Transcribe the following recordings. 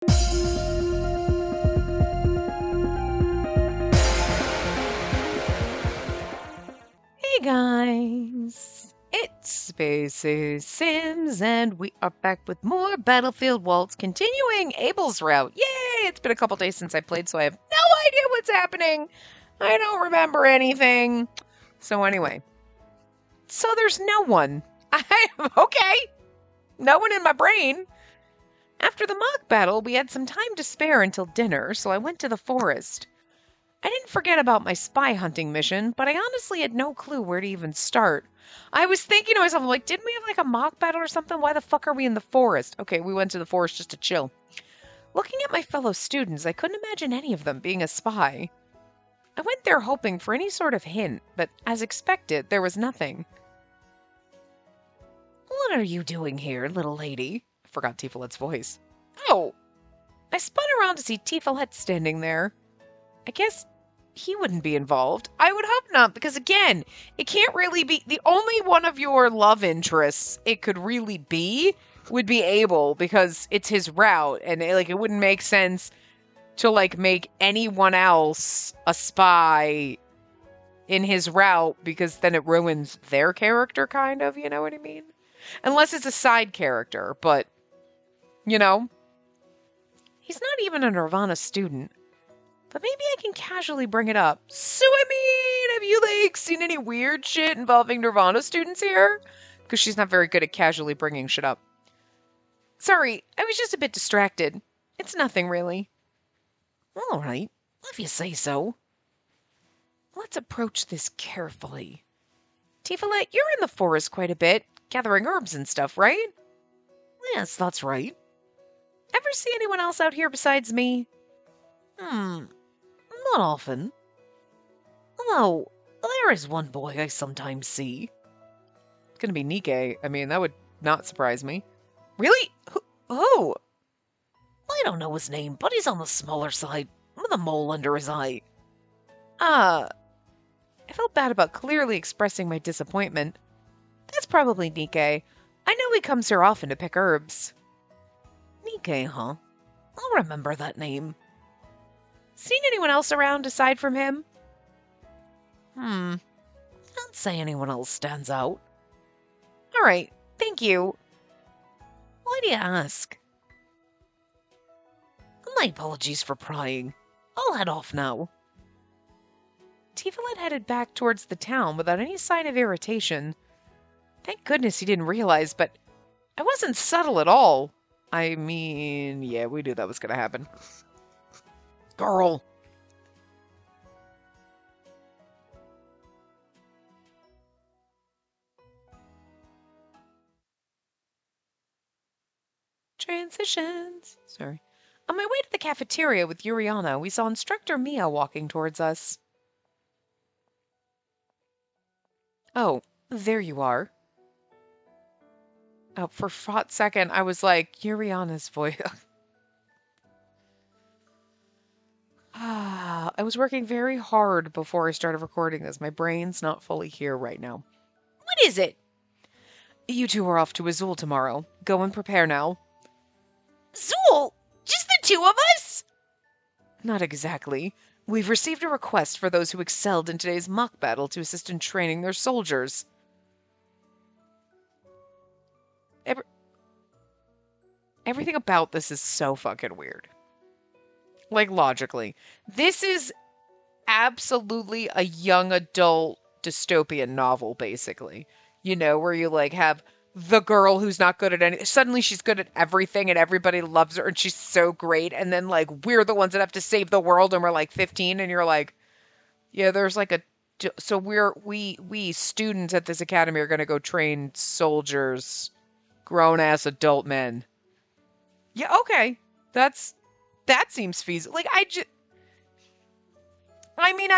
Hey guys, it's Spaces Sims, and we are back with more Battlefield Waltz, continuing Abel's route. Yay! It's been a couple days since I played, so I have no idea what's happening. I don't remember anything. So anyway, so there's no one. Okay, no one in my brain. After the mock battle, we had some time to spare until dinner, so I went to the forest. I didn't forget about my spy hunting mission, but I honestly had no clue where to even start. I was thinking to myself, like, didn't we have like a mock battle or something? Why the fuck are we in the forest? Okay, we went to the forest just to chill. Looking at my fellow students, I couldn't imagine any of them being a spy. I went there hoping for any sort of hint, but as expected, there was nothing. What are you doing here, little lady? I forgot Tifalet's voice. Oh! I spun around to see Tifalet standing there. I guess he wouldn't be involved. I would hope not, because again, it can't really be the only one of your love interests it could really be would be Abel, because it's his route, and it wouldn't make sense to make anyone else a spy in his route, because then it ruins their character, kind of, you know what I mean? Unless it's a side character, but he's not even a Nirvana student. But maybe I can casually bring it up. So, I mean, have you, seen any weird shit involving Nirvana students here? Because she's not very good at casually bringing shit up. Sorry, I was just a bit distracted. It's nothing, really. All right, if you say so. Let's approach this carefully. Tifalet, you're in the forest quite a bit, gathering herbs and stuff, right? Yes, that's right. Ever see anyone else out here besides me? Not often. Although, there is one boy I sometimes see. It's gonna be Nikke. I mean, that would not surprise me. Really? Who? I don't know his name, but he's on the smaller side, with a mole under his eye. I felt bad about clearly expressing my disappointment. That's probably Nikke. I know he comes here often to pick herbs. Nikke, huh? I'll remember that name. Seen anyone else around aside from him? Can't say anyone else stands out. All right, thank you. Why do you ask? My apologies for prying. I'll head off now. Tifalet headed back towards the town without any sign of irritation. Thank goodness he didn't realize, but I wasn't subtle at all. I mean, yeah, we knew that was going to happen. Girl. Transitions. Sorry. On my way to the cafeteria with Yuriana, we saw Instructor Mia walking towards us. Oh, there you are. Oh, for a hot second, I was like, Yuriana's voice. I was working very hard before I started recording this. My brain's not fully here right now. What is it? You two are off to Azul tomorrow. Go and prepare now. Azul? Just the two of us? Not exactly. We've received a request for those who excelled in today's mock battle to assist in training their soldiers. Everything about this is so fucking weird. Logically. This is absolutely a young adult dystopian novel, basically. Where you, have the girl who's not good at anything. Suddenly she's good at everything and everybody loves her and she's so great. And then, we're the ones that have to save the world and we're, 15 and you're like, yeah, there's, so we students at this academy are going to go train soldiers, grown-ass adult men. Yeah, okay. That seems feasible. I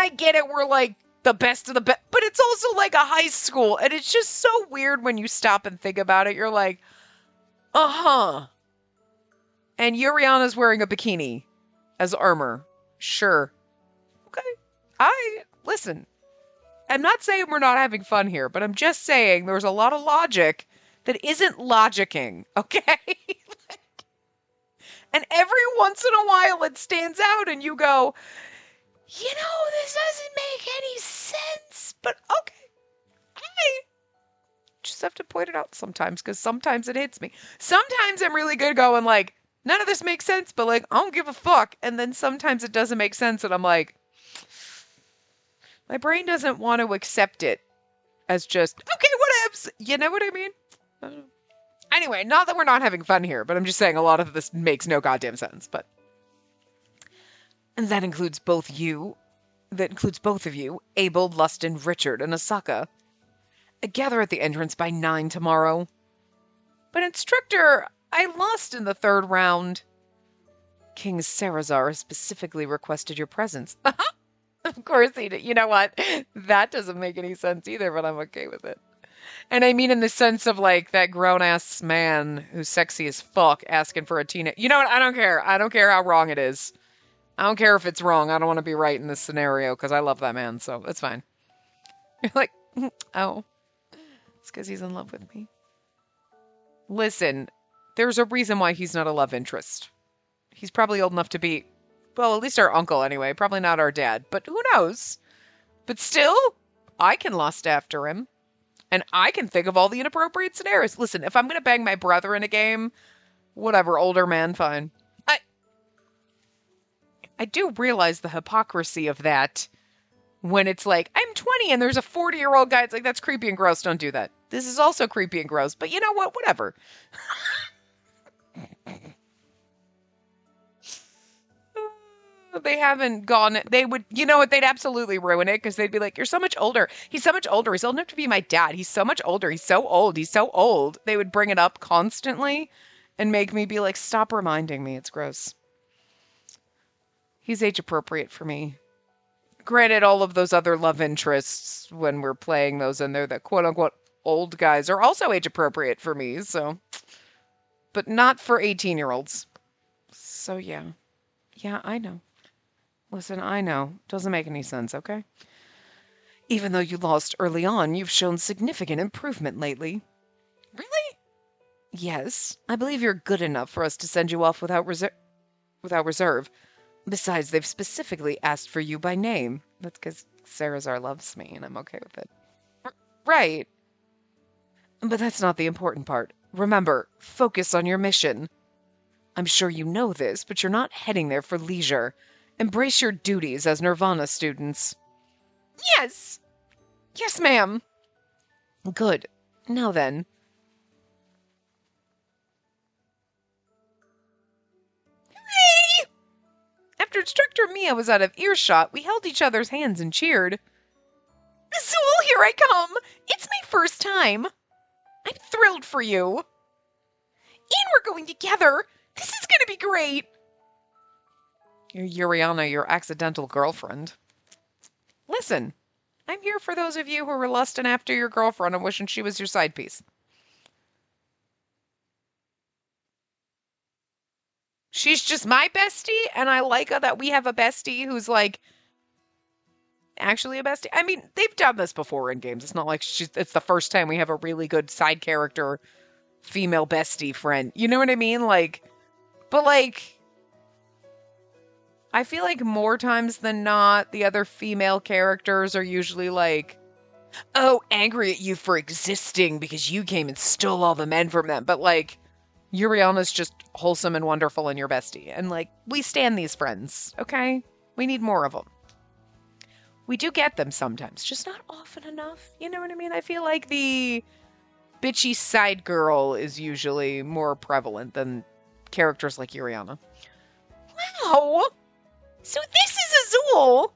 get it. We're the best of the best, but it's also a high school, and it's just so weird when you stop and think about it. You're like, uh-huh. And Yuriana's wearing a bikini as armor. Sure. Okay. Listen, I'm not saying we're not having fun here, but I'm just saying there's a lot of logic that isn't logicking, okay? And every once in a while it stands out and you go, this doesn't make any sense, but okay. I just have to point it out sometimes because sometimes it hits me. Sometimes I'm really good going like, none of this makes sense, but like, I don't give a fuck. And then sometimes it doesn't make sense and I'm like, my brain doesn't want to accept it as just, okay, whatevs. You know what I mean? Anyway, not that we're not having fun here, but I'm just saying a lot of this makes no goddamn sense. But and that includes both of you, Abel, Lustin, Richard, and Asaka. Gather at the entrance by 9 tomorrow. But instructor, I lost in the 3rd round. King Sarazar specifically requested your presence. Of course he did. You know what? That doesn't make any sense either, but I'm okay with it. And I mean in the sense of like that grown-ass man who's sexy as fuck asking for a teenage... You know what? I don't care. I don't care how wrong it is. I don't care if it's wrong. I don't want to be right in this scenario because I love that man, so it's fine. You're like, oh, it's because he's in love with me. Listen, there's a reason why he's not a love interest. He's probably old enough to be, well, at least our uncle anyway. Probably not our dad, but who knows? But still, I can lust after him. And I can think of all the inappropriate scenarios. Listen, if I'm going to bang my brother in a game, whatever, older man, fine. I do realize the hypocrisy of that when it's like, I'm 20 and there's a 40-year-old guy. It's like, that's creepy and gross. Don't do that. This is also creepy and gross. But you know what? Whatever. They haven't gone. They would, you know what? They'd absolutely ruin it because they'd be like, you're so much older. He's so much older. He's old enough to be my dad. He's so much older. He's so old. He's so old. They would bring it up constantly and make me be like, stop reminding me. It's gross. He's age appropriate for me. Granted, all of those other love interests, when we're playing those and they're the quote unquote old guys, are also age appropriate for me, so. But not for 18-year-olds. So yeah. Yeah, I know. Listen, I know. Doesn't make any sense, okay? Even though you lost early on, you've shown significant improvement lately. Really? Yes. I believe you're good enough for us to send you off without reserve. Besides, they've specifically asked for you by name. That's because Sarazar loves me, and I'm okay with it. Right. But that's not the important part. Remember, focus on your mission. I'm sure you know this, but you're not heading there for leisure. Embrace your duties as Nirvana students. Yes! Yes, ma'am. Good. Now then. Hooray! After Instructor Mia was out of earshot, we held each other's hands and cheered. Zool, here I come! It's my first time! I'm thrilled for you! And we're going together! This is gonna be great! You're Yuriana, your accidental girlfriend. Listen, I'm here for those of you who were lusting after your girlfriend and wishing she was your side piece. She's just my bestie, and I like that we have a bestie who's like actually a bestie. I mean, they've done this before in games. It's not like it's the first time we have a really good side character female bestie friend. You know what I mean? Like, but like, I feel like more times than not, the other female characters are usually like, oh, angry at you for existing because you came and stole all the men from them. But like, Yuriana's just wholesome and wonderful and your bestie. And like, we stand these friends, okay? We need more of them. We do get them sometimes, just not often enough. You know what I mean? I feel like the bitchy side girl is usually more prevalent than characters like Yuriana. Wow! So this is Azul!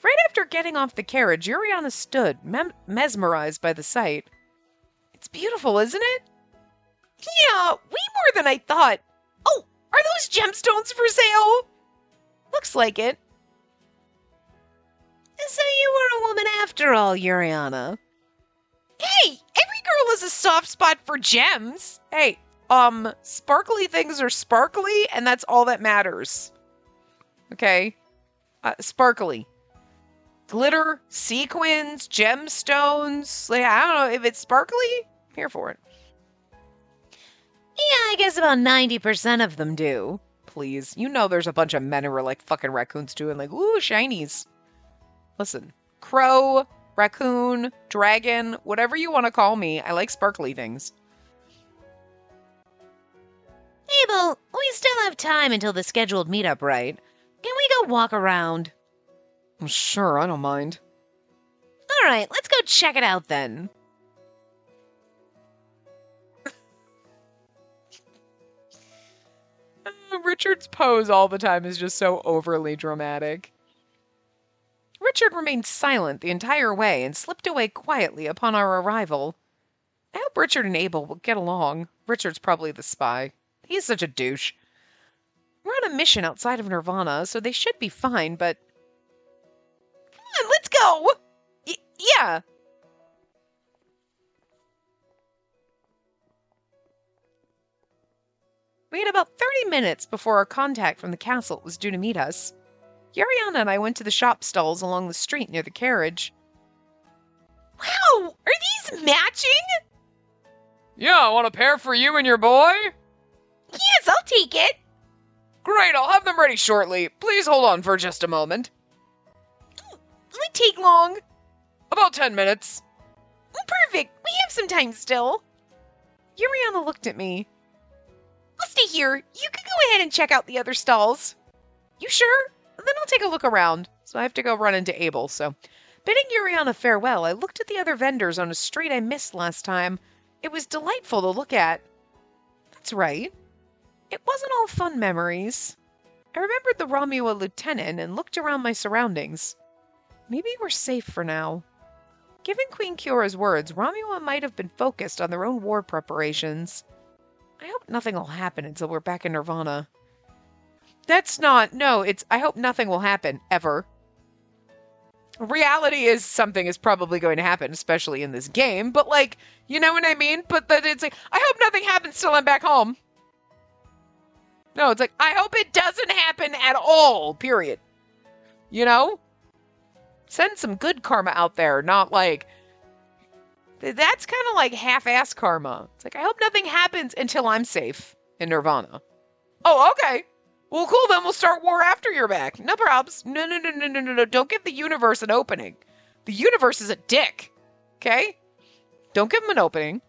Right after getting off the carriage, Yuriana stood, mesmerized by the sight. It's beautiful, isn't it? Yeah, way more than I thought. Oh, are those gemstones for sale? Looks like it. So you were a woman after all, Yuriana. Hey, every girl has a soft spot for gems. Hey, sparkly things are sparkly, and that's all that matters. Okay? Sparkly. Glitter, sequins, gemstones. Like, I don't know, if it's sparkly, I'm here for it. Yeah, I guess about 90% of them do. please. You know there's a bunch of men who are like fucking raccoons too and like, ooh, shinies. Listen, crow, raccoon, dragon, whatever you want to call me, I like sparkly things. Abel, we still have time until the scheduled meetup, right? Can we go walk around? Sure, I don't mind. All right, let's go check it out then. Richard's pose all the time is just so overly dramatic. Richard remained silent the entire way and slipped away quietly upon our arrival. I hope Richard and Abel will get along. Richard's probably the spy. He's such a douche. We're on a mission outside of Nirvana, so they should be fine, but... Come on, let's go! Yeah. We had about 30 minutes before our contact from the castle was due to meet us. Yuriana and I went to the shop stalls along the street near the carriage. Wow! Are these matching? Yeah, I want a pair for you and your boy? Yes, I'll take it. Great, I'll have them ready shortly. Please hold on for just a moment. Will it take long? About 10 minutes. Perfect. We have some time still. Yuriana looked at me. I'll stay here. You can go ahead and check out the other stalls. You sure? Then I'll take a look around. So I have to go run into Abel, so... Bidding Yuriana farewell, I looked at the other vendors on a street I missed last time. It was delightful to look at. That's right. It wasn't all fun memories. I remembered the Romulo lieutenant and looked around my surroundings. Maybe we're safe for now. Given Queen Kyora's words, Romulo might have been focused on their own war preparations. I hope nothing will happen until we're back in Nirvana. That's not... No, it's... I hope nothing will happen, ever. Reality is something is probably going to happen, especially in this game, but like, you know what I mean? But that it's like, I hope nothing happens till I'm back home. No, it's like, I hope it doesn't happen at all, period. You know? Send some good karma out there, not like... That's kind of like half-ass karma. It's like, I hope nothing happens until I'm safe in Nirvana. Oh, okay. Well, cool, then we'll start war after you're back. No probs. No. Don't give the universe an opening. The universe is a dick. Okay? Don't give him an opening.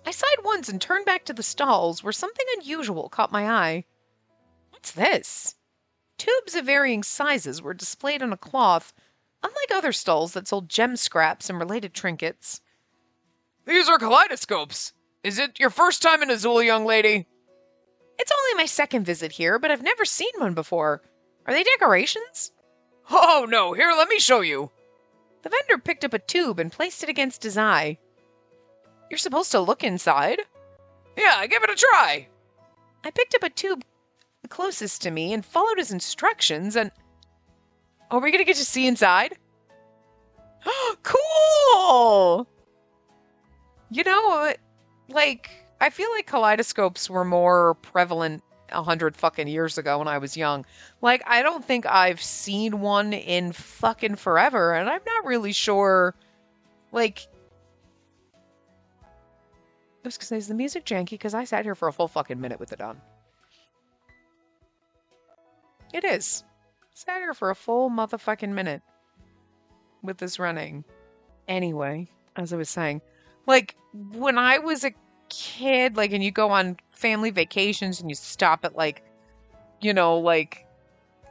I sighed once and turned back to the stalls where something unusual caught my eye. What's this? Tubes of varying sizes were displayed on a cloth, unlike other stalls that sold gem scraps and related trinkets. These are kaleidoscopes. Is it your first time in Azula, young lady? It's only my second visit here, but I've never seen one before. Are they decorations? Oh, no. Here, let me show you. The vendor picked up a tube and placed it against his eye. You're supposed to look inside? Yeah, give it a try. I picked up a tube closest to me and followed his instructions and... Are we going to get to see inside? Cool! You know, like... I feel like kaleidoscopes were more prevalent 100 fucking years ago when I was young. Like, I don't think I've seen one in fucking forever, and I'm not really sure, like... I was gonna say, is the music janky? Because I sat here for a full fucking minute with it on. It is. Sat here for a full motherfucking minute with this running. Anyway, as I was saying, like, when I was a kid, like, and you go on family vacations and you stop at, like, you know, like,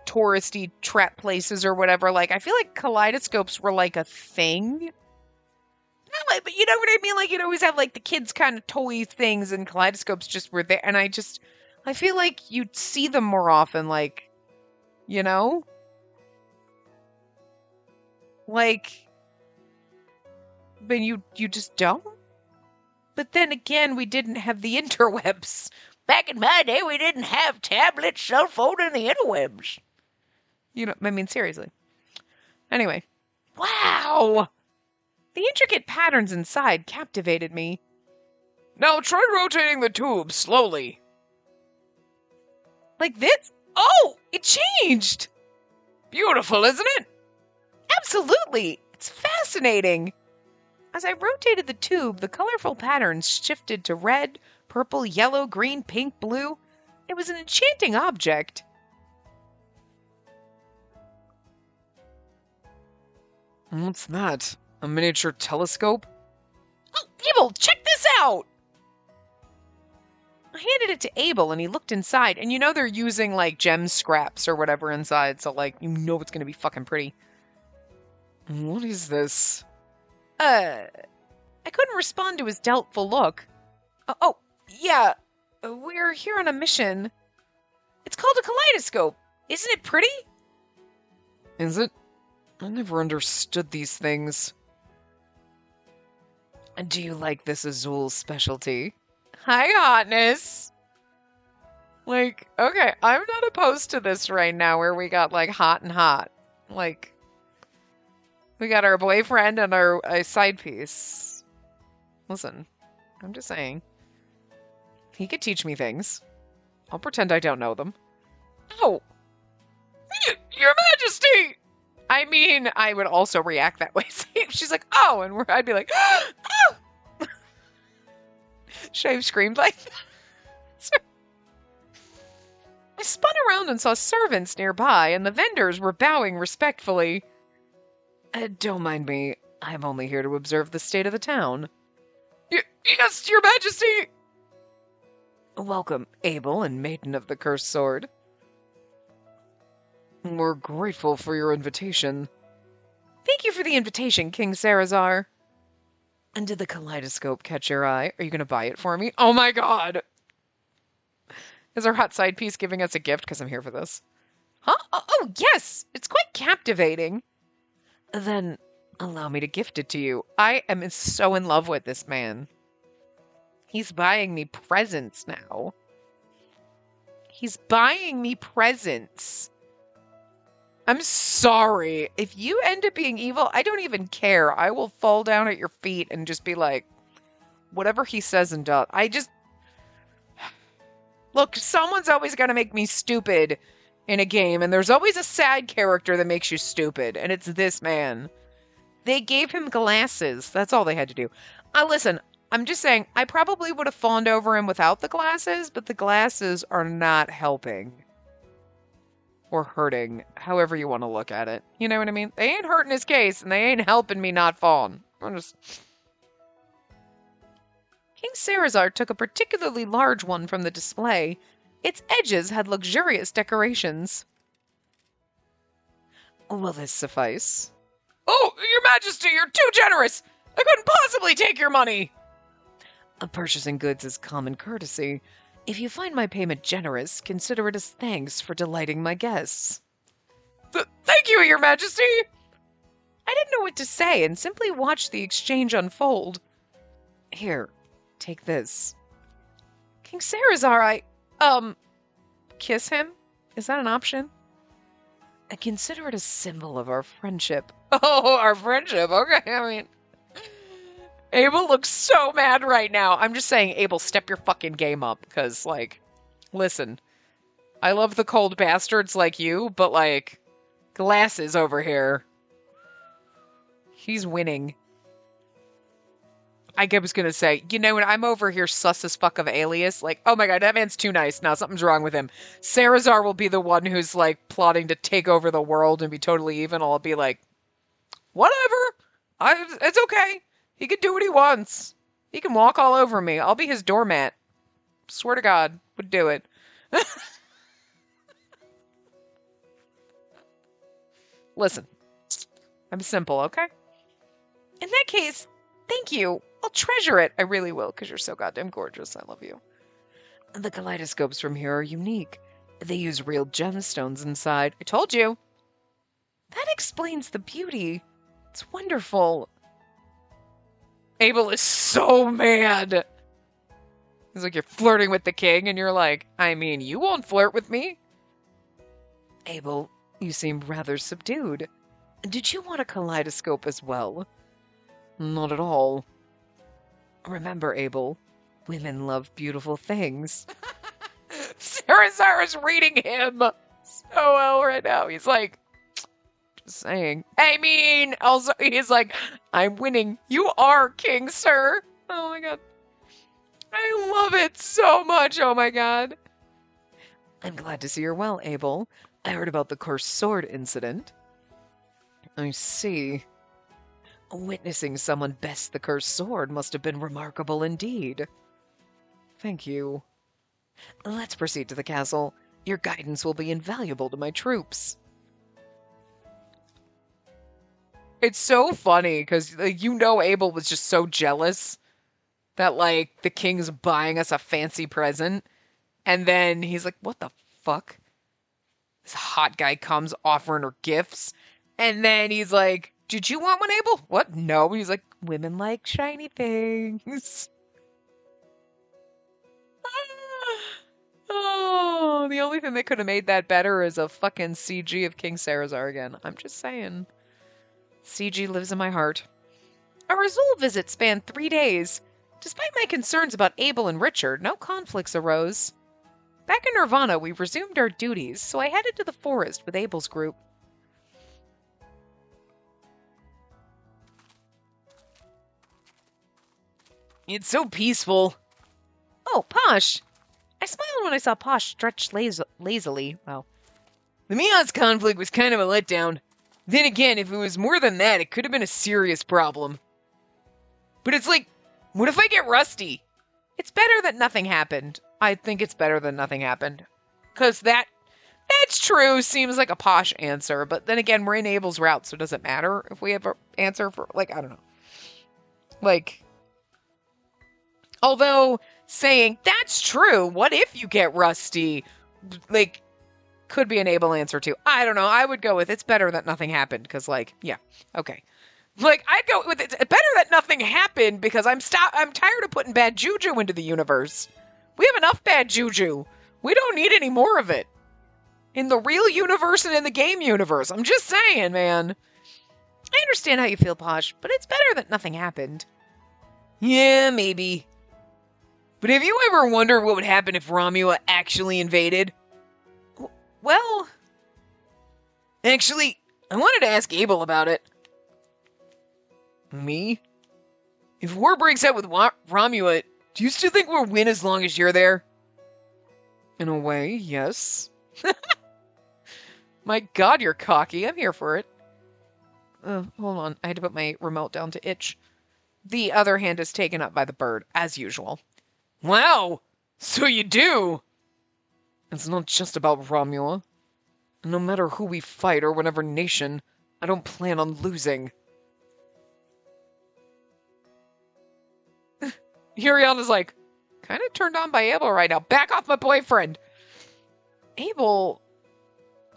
touristy trap places or whatever, like, I feel like kaleidoscopes were, like, a thing. Not like, but you know what I mean? Like, you'd always have, like, the kids' kind of toy things, and kaleidoscopes just were there, and I feel like you'd see them more often, like, you know? Like, but you just don't? But then again, we didn't have the interwebs. Back in my day, we didn't have tablets, cell phone, and the interwebs. You know, I mean, seriously. Anyway. Wow! The intricate patterns inside captivated me. Now try rotating the tube slowly. Like this? Oh! It changed! Beautiful, isn't it? Absolutely! It's fascinating! As I rotated the tube, the colorful patterns shifted to red, purple, yellow, green, pink, blue. It was an enchanting object. What's that? A miniature telescope? Oh, Abel, check this out! I handed it to Abel, and he looked inside, and you know they're using, like, gem scraps or whatever inside, so, like, you know it's gonna be fucking pretty. What is this? I couldn't respond to his doubtful look. Yeah, we're here on a mission. It's called a kaleidoscope. Isn't it pretty? Is it? I never understood these things. Do you like this Azul specialty? Hi, hotness. Like, okay, I'm not opposed to this right now where we got, like, hot and hot. Like, we got our boyfriend and our side piece. Listen, I'm just saying. He could teach me things. I'll pretend I don't know them. Oh! Your Majesty! I mean, I would also react that way. She's like, oh! And I'd be like, oh! Should I have screamed like that? I spun around and saw servants nearby, and the vendors were bowing respectfully. Don't mind me. I'm only here to observe the state of the town. Yes, Your Majesty! Welcome, Abel and Maiden of the Cursed Sword. We're grateful for your invitation. Thank you for the invitation, King Sarazar. And did the kaleidoscope catch your eye? Are you going to buy it for me? Oh my god! Is our hot side piece giving us a gift? Because I'm here for this. Huh? Oh, yes! It's quite captivating. Then allow me to gift it to you. I am so in love with this man. He's buying me presents now. He's buying me presents. I'm sorry. If you end up being evil, I don't even care. I will fall down at your feet and just be like, whatever he says and does. Look, someone's always going to make me stupid in a game, and there's always a sad character that makes you stupid, and it's this man. They gave him glasses. That's all they had to do. Listen, I'm just saying, I probably would have fawned over him without the glasses, but the glasses are not helping. Or hurting, however you want to look at it. You know what I mean? They ain't hurting his case, and they ain't helping me not fawn. King Sarazar took a particularly large one from the display. Its edges had luxurious decorations. Will this suffice? Oh, Your Majesty, you're too generous! I couldn't possibly take your money! Purchasing goods is common courtesy. If you find my payment generous, consider it as thanks for delighting my guests. Thank you, Your Majesty! I didn't know what to say and simply watched the exchange unfold. Here, take this. King Sarazar, kiss him? Is that an option? I consider it a symbol of our friendship. Oh, our friendship, okay, I mean... Abel looks so mad right now. I'm just saying, Abel, step your fucking game up. Because, like, listen. I love the cold bastards like you, but, like, glasses over here. He's winning. I was gonna say, you know, when I'm over here sus as fuck of Alias, like, oh my god, that man's too nice. Now something's wrong with him. Sarazar will be the one who's, like, plotting to take over the world and be totally evil. I'll be like, whatever. It's okay. He can do what he wants. He can walk all over me. I'll be his doormat. Swear to God, would do it. Listen, I'm simple, okay? In that case, thank you. I'll treasure it. I really will, because you're so goddamn gorgeous. I love you. The kaleidoscopes from here are unique. They use real gemstones inside. I told you. That explains the beauty. It's wonderful. Abel is so mad. He's like, you're flirting with the king, and you're like, I mean, you won't flirt with me. Abel, you seem rather subdued. Did you want a kaleidoscope as well? Not at all. Remember, Abel, women love beautiful things. Sarazar is reading him so well right now. He's like, just saying. I mean, also, he's like, I'm winning. You are king, sir. Oh my god. I love it so much. Oh my god. I'm glad to see you're well, Abel. I heard about the cursed sword incident. I see. Witnessing someone best the cursed sword must have been remarkable indeed. Thank you. Let's proceed to the castle. Your guidance will be invaluable to my troops. It's so funny because Abel was just so jealous that like the king's buying us a fancy present, and then he's like, "What the fuck?" This hot guy comes offering her gifts, and then he's like, "Did you want one, Abel?" "What? No." He's like, "Women like shiny things." Oh, the only thing that could have made that better is a fucking CG of King Sarazar again. I'm just saying. CG lives in my heart. Our Azul visit spanned 3 days. Despite my concerns about Abel and Richard, no conflicts arose. Back in Nirvana, we resumed our duties, so I headed to the forest with Abel's group. It's so peaceful. Oh, Posh! I smiled when I saw Posh stretch lazily. Wow. The Mia's conflict was kind of a letdown. Then again, if it was more than that, it could have been a serious problem. But it's like, what if I get rusty? It's better that nothing happened. I think it's better than nothing happened. Because that's true, seems like a Posh answer. But then again, we're in Abel's route, so does it matter if we have an answer for, like, I don't know. Like, although saying, that's true, what if you get rusty? Like, could be an Abel answer too. I don't know. I would go with it's better that nothing happened because, like, yeah, okay. Like, I'd go with it's better that nothing happened because I'm tired of putting bad juju into the universe. We have enough bad juju. We don't need any more of it. In the real universe and in the game universe. I'm just saying, man. I understand how you feel, Posh, but it's better that nothing happened. Yeah, maybe. But have you ever wondered what would happen if Romula actually invaded? Well, actually, I wanted to ask Abel about it. Me? If war breaks out with Romula, do you still think we'll win as long as you're there? In a way, yes. My god, you're cocky. I'm here for it. Hold on. I had to put my remote down to itch. The other hand is taken up by the bird, as usual. Wow! So you do! It's not just about Romula. No matter who we fight or whatever nation, I don't plan on losing. Yuriana's like, kind of turned on by Abel right now. Back off my boyfriend! Abel...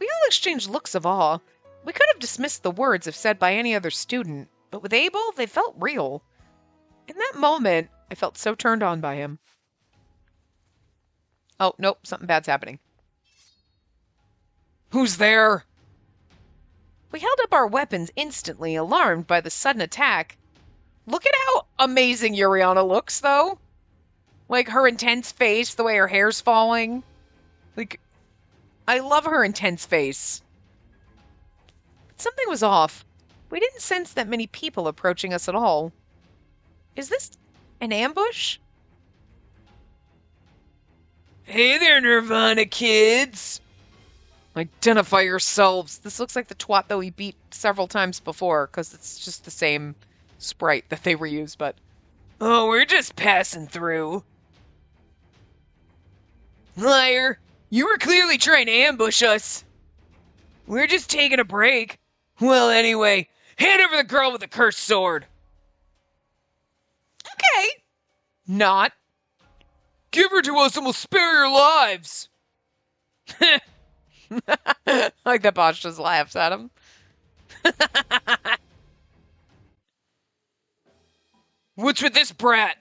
We all exchanged looks of awe. We could have dismissed the words if said by any other student, but with Abel, they felt real. In that moment, I felt so turned on by him. Oh, nope, something bad's happening. Who's there? We held up our weapons instantly, alarmed by the sudden attack. Look at how amazing Yuriana looks, though. Like, her intense face, the way her hair's falling. Like, I love her intense face. But something was off. We didn't sense that many people approaching us at all. Is this an ambush? Hey there, Nirvana kids! Identify yourselves. This looks like the twat that we beat several times before, because it's just the same sprite that they reused, but... Oh, we're just passing through. Liar! You were clearly trying to ambush us. We're just taking a break. Well, anyway, hand over the girl with the cursed sword. Okay. Not. Give her to us and we'll spare your lives. Like that Bosch just laughs at him. What's with this brat?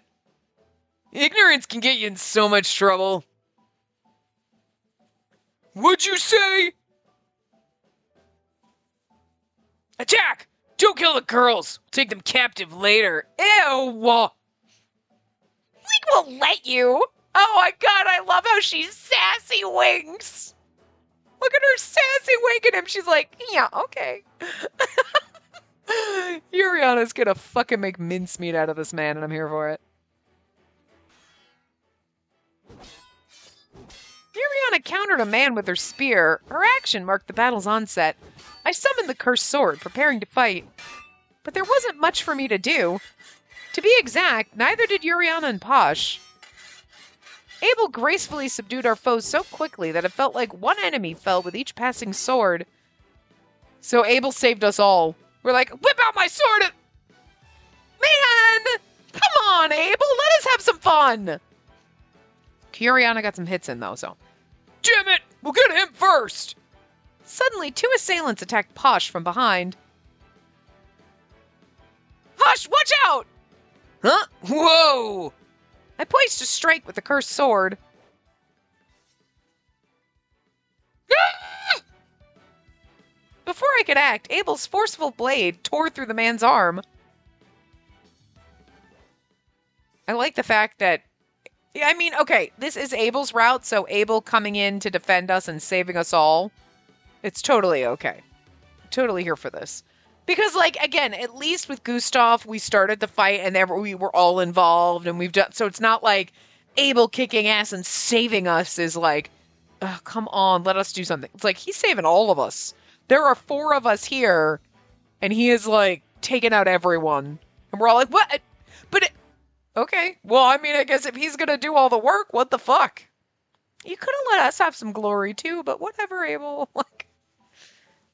Ignorance can get you in so much trouble. What'd you say? Attack! Don't kill the girls. We'll take them captive later. Ew! We will let you. Oh my god, I love how she's sassy winks. Look at her sassy wink at him. She's like, yeah, okay. Yuriana's gonna fucking make mincemeat out of this man, and I'm here for it. Yuriana countered a man with her spear. Her action marked the battle's onset. I summoned the cursed sword, preparing to fight. But there wasn't much for me to do. To be exact, neither did Yuriana and Posh. Abel gracefully subdued our foes so quickly that it felt like one enemy fell with each passing sword. So Abel saved us all. We're like, whip out my sword! Man! Come on, Abel, let us have some fun! Yuriana got some hits in, though, so. Damn it! We'll get him first! Suddenly, 2 assailants attacked Posh from behind. Posh, watch out! Huh? Whoa! I poised a strike with the cursed sword. Ah! Before I could act, Abel's forceful blade tore through the man's arm. I like the fact that, I mean, okay, this is Abel's route, so Abel coming in to defend us and saving us all, it's totally okay. Totally here for this. Because, like, again, at least with Gustav, we started the fight and we were all involved, and we've done, so it's not like Abel kicking ass and saving us is like, oh, come on, let us do something. It's like, he's saving all of us. There are 4 of us here, and he is, like, taking out everyone. And we're all like, what? But, okay, well, I mean, I guess if he's gonna do all the work, what the fuck? You could have let us have some glory, too, but whatever, Abel. Like,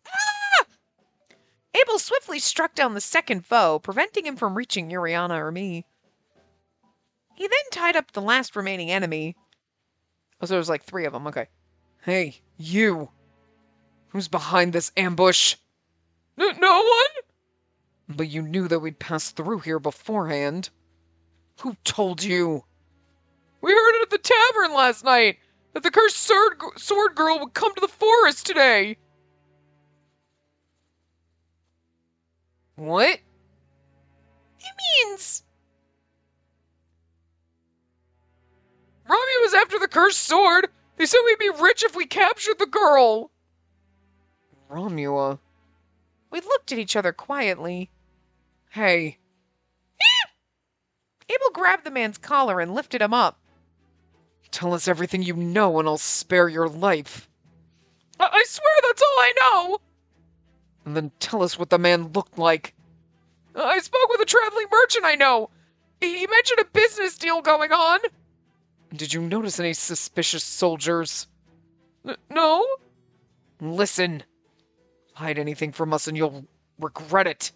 ah! Abel swiftly struck down the second foe, preventing him from reaching Yuriana or me. He then tied up the last remaining enemy. Oh, so there was like 3 of them, okay. Hey, you! Who's behind this ambush? No one? But you knew that we'd pass through here beforehand. Who told you? We heard it at the tavern last night, that the cursed sword girl would come to the forest today. What? It means... Robbie was after the cursed sword. They said we'd be rich if we captured the girl. Romula. We looked at each other quietly. Hey. Abel grabbed the man's collar and lifted him up. Tell us everything you know and I'll spare your life. I swear that's all I know. And then tell us what the man looked like. I spoke with a traveling merchant I know. He mentioned a business deal going on. Did you notice any suspicious soldiers? No. Listen. Hide anything from us and you'll regret it.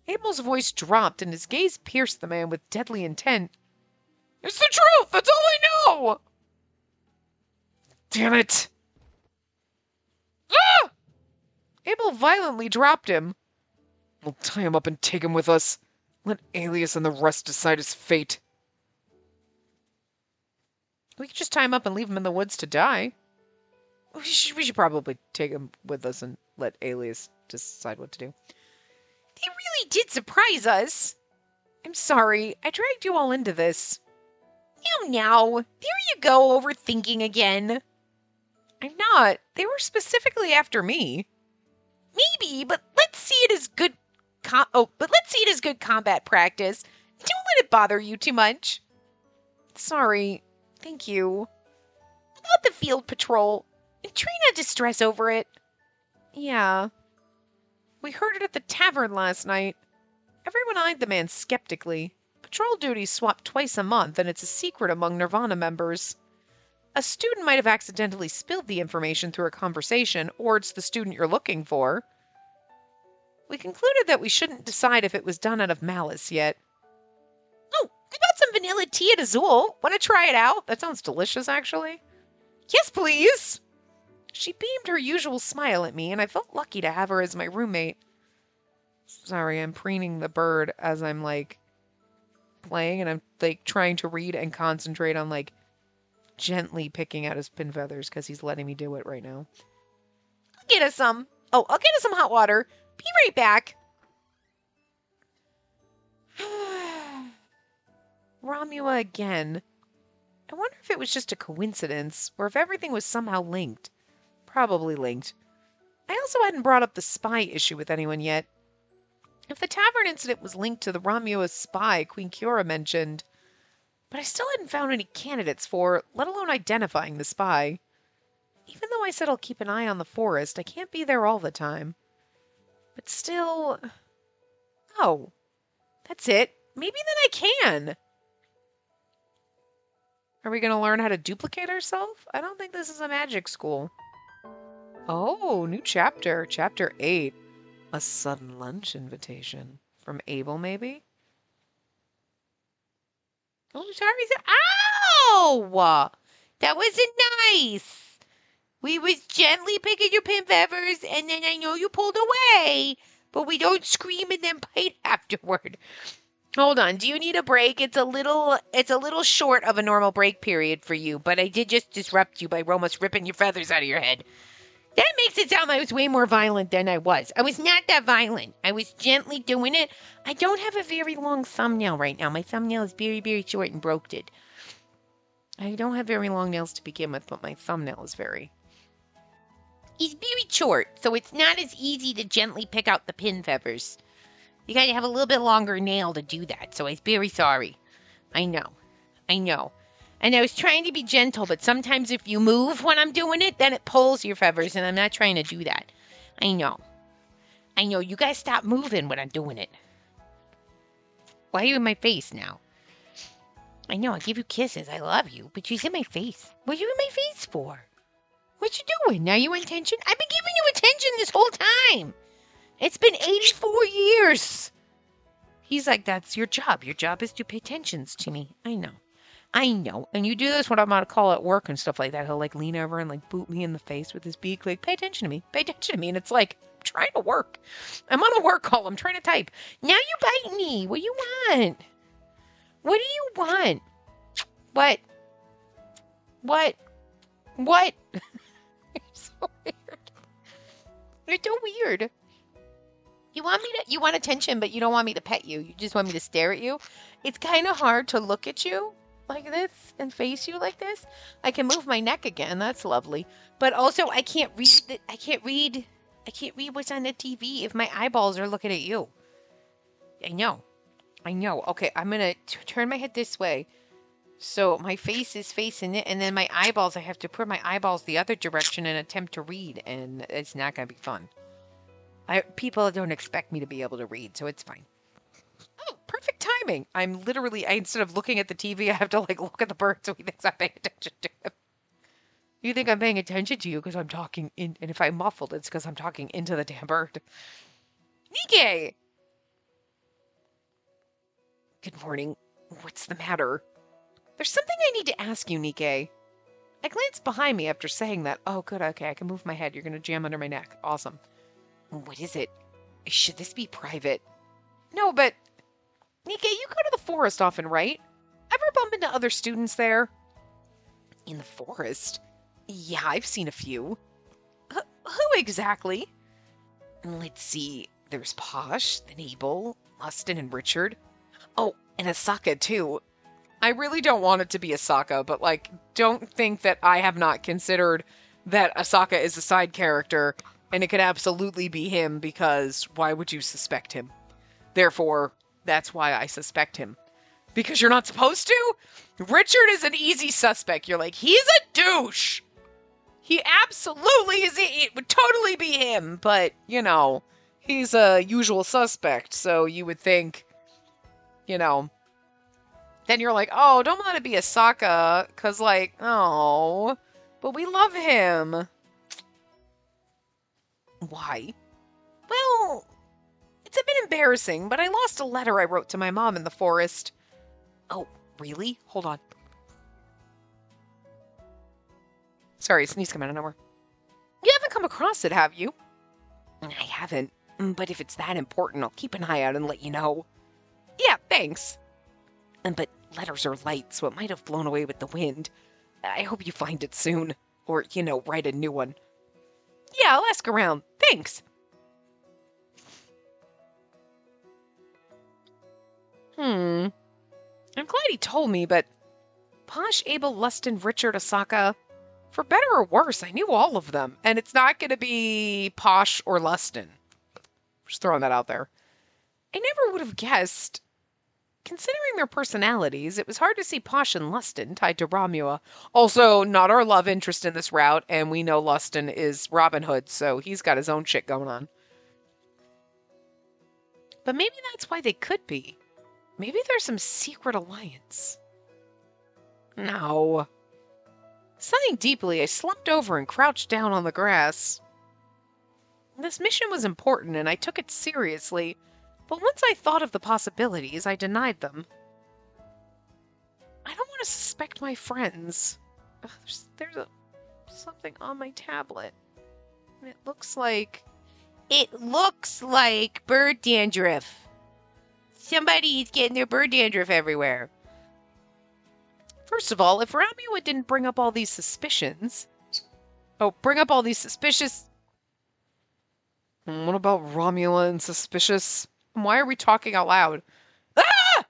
Abel's voice dropped and his gaze pierced the man with deadly intent. It's the truth! That's all I know! Damn it! Ah! Abel violently dropped him. We'll tie him up and take him with us. Let Alias and the rest decide his fate. We could just tie him up and leave him in the woods to die. We should probably take him with us and let Alias decide what to do. They really did surprise us. I'm sorry. I dragged you all into this. Now. There you go, overthinking again. I'm not. They were specifically after me. Maybe, but let's see it as good combat practice. Don't let it bother you too much. Sorry. Thank you. About the field patrol. Try not to stress over it. Yeah. We heard it at the tavern last night. Everyone eyed the man skeptically. Patrol duties swap twice a month, and it's a secret among Nirvana members. A student might have accidentally spilled the information through a conversation, or it's the student you're looking for. We concluded that we shouldn't decide if it was done out of malice yet. Oh, I got some vanilla tea at Azul. Want to try it out? That sounds delicious, actually. Yes, please! She beamed her usual smile at me, and I felt lucky to have her as my roommate. Sorry, I'm preening the bird as I'm, like, playing, and I'm, like, trying to read and concentrate on, like, gently picking out his pin feathers, because he's letting me do it right now. I'll get us some hot water. Be right back. Romula again. I wonder if it was just a coincidence, or if everything was somehow linked. Probably linked. I also hadn't brought up the spy issue with anyone yet. If the tavern incident was linked to the Romula's spy Queen Cura mentioned, but I still hadn't found any candidates for, let alone identifying the spy. Even though I said I'll keep an eye on the forest, I can't be there all the time. But still... Oh, that's it. Maybe then I can. Are we going to learn how to duplicate ourselves? I don't think this is a magic school. Oh, new chapter. Chapter 8. A sudden lunch invitation. From Abel, maybe? Oh, sorry. Ow! That wasn't nice. We was gently picking your pin feathers, and then I know you pulled away, but we don't scream and then bite afterward. Hold on. Do you need a break? It's a little short of a normal break period for you, but I did just disrupt you by almost ripping your feathers out of your head. That makes it sound like I was way more violent than I was. I was not that violent. I was gently doing it. I don't have a very long thumbnail right now. My thumbnail is very, very short and broken. I don't have very long nails to begin with, but my thumbnail is very... It's very short, so it's not as easy to gently pick out the pin feathers. You gotta have a little bit longer nail to do that, so I'm very sorry. I know. And I was trying to be gentle, but sometimes if you move when I'm doing it, then it pulls your feathers, and I'm not trying to do that. I know. You guys stop moving when I'm doing it. Why are you in my face now? I know, I give you kisses. I love you, but she's in my face. What are you in my face for? What you doing? Now you want attention? I've been giving you attention this whole time. It's been 84 years. He's like, that's your job. Your job is to pay attention to me. I know. And you do this when I'm on a call at work and stuff like that. He'll like lean over and like boot me in the face with his beak. Like, pay attention to me. Pay attention to me. And it's like, I'm trying to work. I'm on a work call. I'm trying to type. Now you bite me. What do you want? What do you want? What? You're so weird. You're so weird. You want attention, but you don't want me to pet you. You just want me to stare at you. It's kind of hard to look at you like this and face you like this. I can move my neck again. That's lovely. But also, I can't read what's on the TV if my eyeballs are looking at you. I know. Okay, I'm going to turn my head this way. So my face is facing it, and then my eyeballs, I have to put my eyeballs the other direction and attempt to read, and it's not going to be fun. People don't expect me to be able to read, so it's fine. Oh, perfect timing. Instead of looking at the TV, I have to like look at the bird so he thinks I'm paying attention to him. You think I'm paying attention to you because I'm talking in, and if I'm muffled, it's because I'm talking into the damn bird. Nike! Good morning. What's the matter? There's something I need to ask you, Nike. I glanced behind me after saying that. Oh, good. Okay, I can move my head. You're going to jam under my neck. Awesome. What is it? Should this be private? No, but... Nike, you go to the forest often, right? Ever bump into other students there? In the forest? Yeah, I've seen a few. Who exactly? Let's see. There's Posh, then Abel, Lustin, and Richard. Oh, and Asaka, too. I really don't want it to be Asaka, but, like, don't think that I have not considered that Asaka is a side character, and it could absolutely be him, because why would you suspect him? Therefore, that's why I suspect him. Because you're not supposed to? Richard is an easy suspect. You're like, he's a douche! He absolutely is. It would totally be him, but, you know, he's a usual suspect, so you would think, you know... Then you're like, oh, don't let it be Asaka, because, like, oh, but we love him. Why? Well, it's a bit embarrassing, but I lost a letter I wrote to my mom in the forest. Oh, really? Hold on. Sorry, sneeze coming out of nowhere. You haven't come across it, have you? I haven't, but if it's that important, I'll keep an eye out and let you know. Yeah, thanks. But letters are light, so it might have blown away with the wind. I hope you find it soon. Or, you know, write a new one. Yeah, I'll ask around. Thanks. I'm glad he told me, but... Posh, Abel, Lustin, Richard, Asaka... For better or worse, I knew all of them. And it's not going to be Posh or Lustin. Just throwing that out there. I never would have guessed... Considering their personalities, it was hard to see Posh and Lustin tied to Romula. Also, not our love interest in this route, and we know Lustin is Robin Hood, so he's got his own shit going on. But maybe that's why they could be. Maybe there's some secret alliance. No. Sighing deeply, I slumped over and crouched down on the grass. This mission was important, and I took it seriously, but once I thought of the possibilities, I denied them. I don't want to suspect my friends. Ugh, there's something on my tablet. It looks like bird dandruff. Somebody's getting their bird dandruff everywhere. First of all, if Romula didn't bring up all these suspicions... bring up all these suspicious... What about Romula and suspicious? Why are we talking out loud? Ah!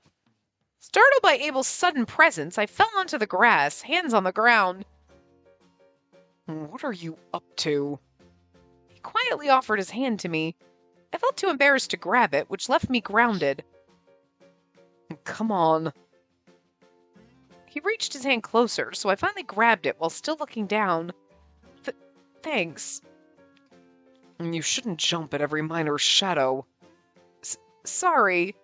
Startled by Abel's sudden presence, I fell onto the grass, hands on the ground. What are you up to? He quietly offered his hand to me. I felt too embarrassed to grab it, which left me grounded. Come on. He reached his hand closer, so I finally grabbed it while still looking down. Thanks. You shouldn't jump at every minor shadow. Sorry.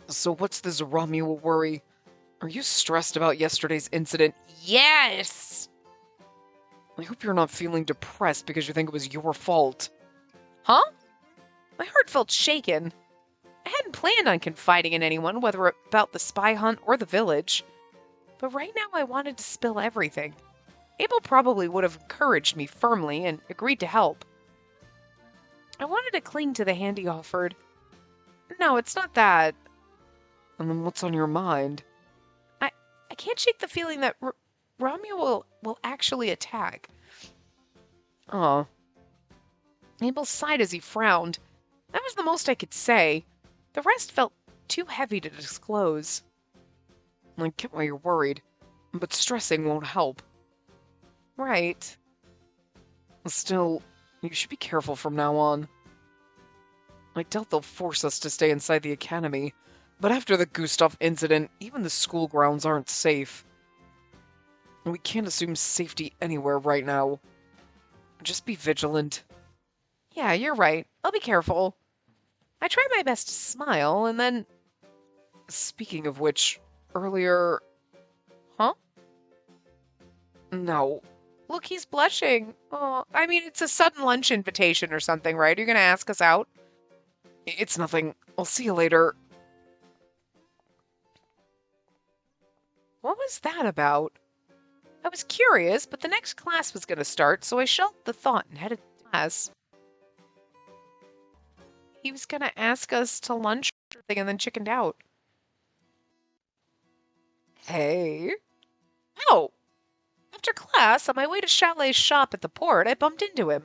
So what's this Romula worry? Are you stressed about yesterday's incident? Yes! I hope you're not feeling depressed because you think it was your fault. Huh? My heart felt shaken. I hadn't planned on confiding in anyone, whether about the spy hunt or the village. But right now I wanted to spill everything. Abel probably would have encouraged me firmly and agreed to help. I wanted to cling to the hand he offered. No, it's not that. And then what's on your mind? I can't shake the feeling that Romula will actually attack. Oh. Abel sighed as he frowned. That was the most I could say. The rest felt too heavy to disclose. I get why you're worried, but stressing won't help. Right. Still, you should be careful from now on. I doubt they'll force us to stay inside the academy, but after the Gustav incident, even the school grounds aren't safe. We can't assume safety anywhere right now. Just be vigilant. Yeah, you're right. I'll be careful. I tried my best to smile, and then... Speaking of which, earlier... Huh? No. Look, he's blushing. Oh, I mean, it's a sudden lunch invitation or something, right? Are you going to ask us out? It's nothing. I'll see you later. What was that about? I was curious, but the next class was going to start, so I shelved the thought and headed to class. He was going to ask us to lunch and then chickened out. Hey. Oh! After class, on my way to Chalet's shop at the port, I bumped into him.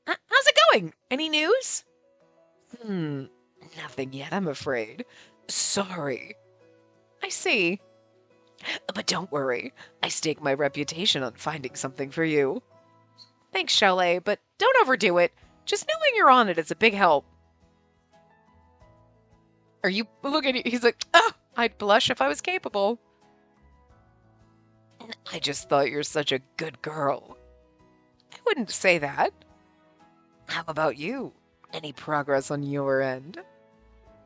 How's it going? Any news? Nothing yet, I'm afraid. Sorry. I see. But don't worry. I stake my reputation on finding something for you. Thanks, Chalet, but don't overdo it. Just knowing you're on it is a big help. Are you... Look at you. He's like, I'd blush if I was capable. I just thought you're such a good girl. I wouldn't say that. How about you? Any progress on your end?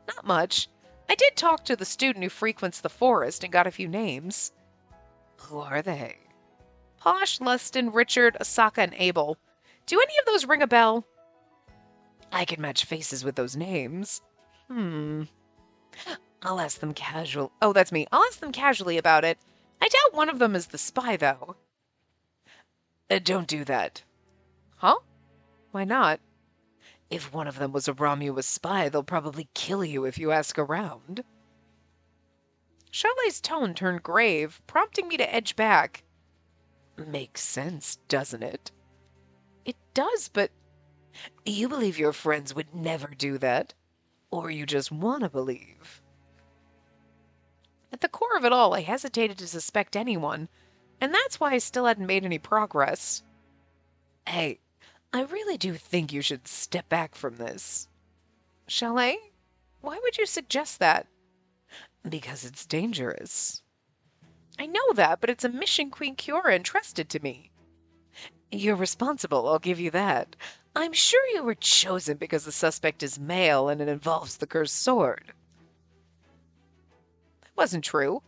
Not much. I did talk to the student who frequents the forest and got a few names. Who are they? Posh, Lustin, Richard, Asaka, and Abel. Do any of those ring a bell? I can match faces with those names. I'll ask them casual. Oh, that's me. I'll ask them casually about it. I doubt one of them is the spy, though. Don't do that. Huh? Why not? If one of them was a Romula spy, they'll probably kill you if you ask around. Chalet's tone turned grave, prompting me to edge back. Makes sense, doesn't it? It does, but... You believe your friends would never do that? Or you just want to believe? At the core of it all, I hesitated to suspect anyone, and that's why I still hadn't made any progress. Hey, I really do think you should step back from this. Chalet? Why would you suggest that? Because it's dangerous. I know that, but it's a mission Queen Kiora entrusted to me. You're responsible, I'll give you that. I'm sure you were chosen because the suspect is male and it involves the cursed sword. That wasn't true.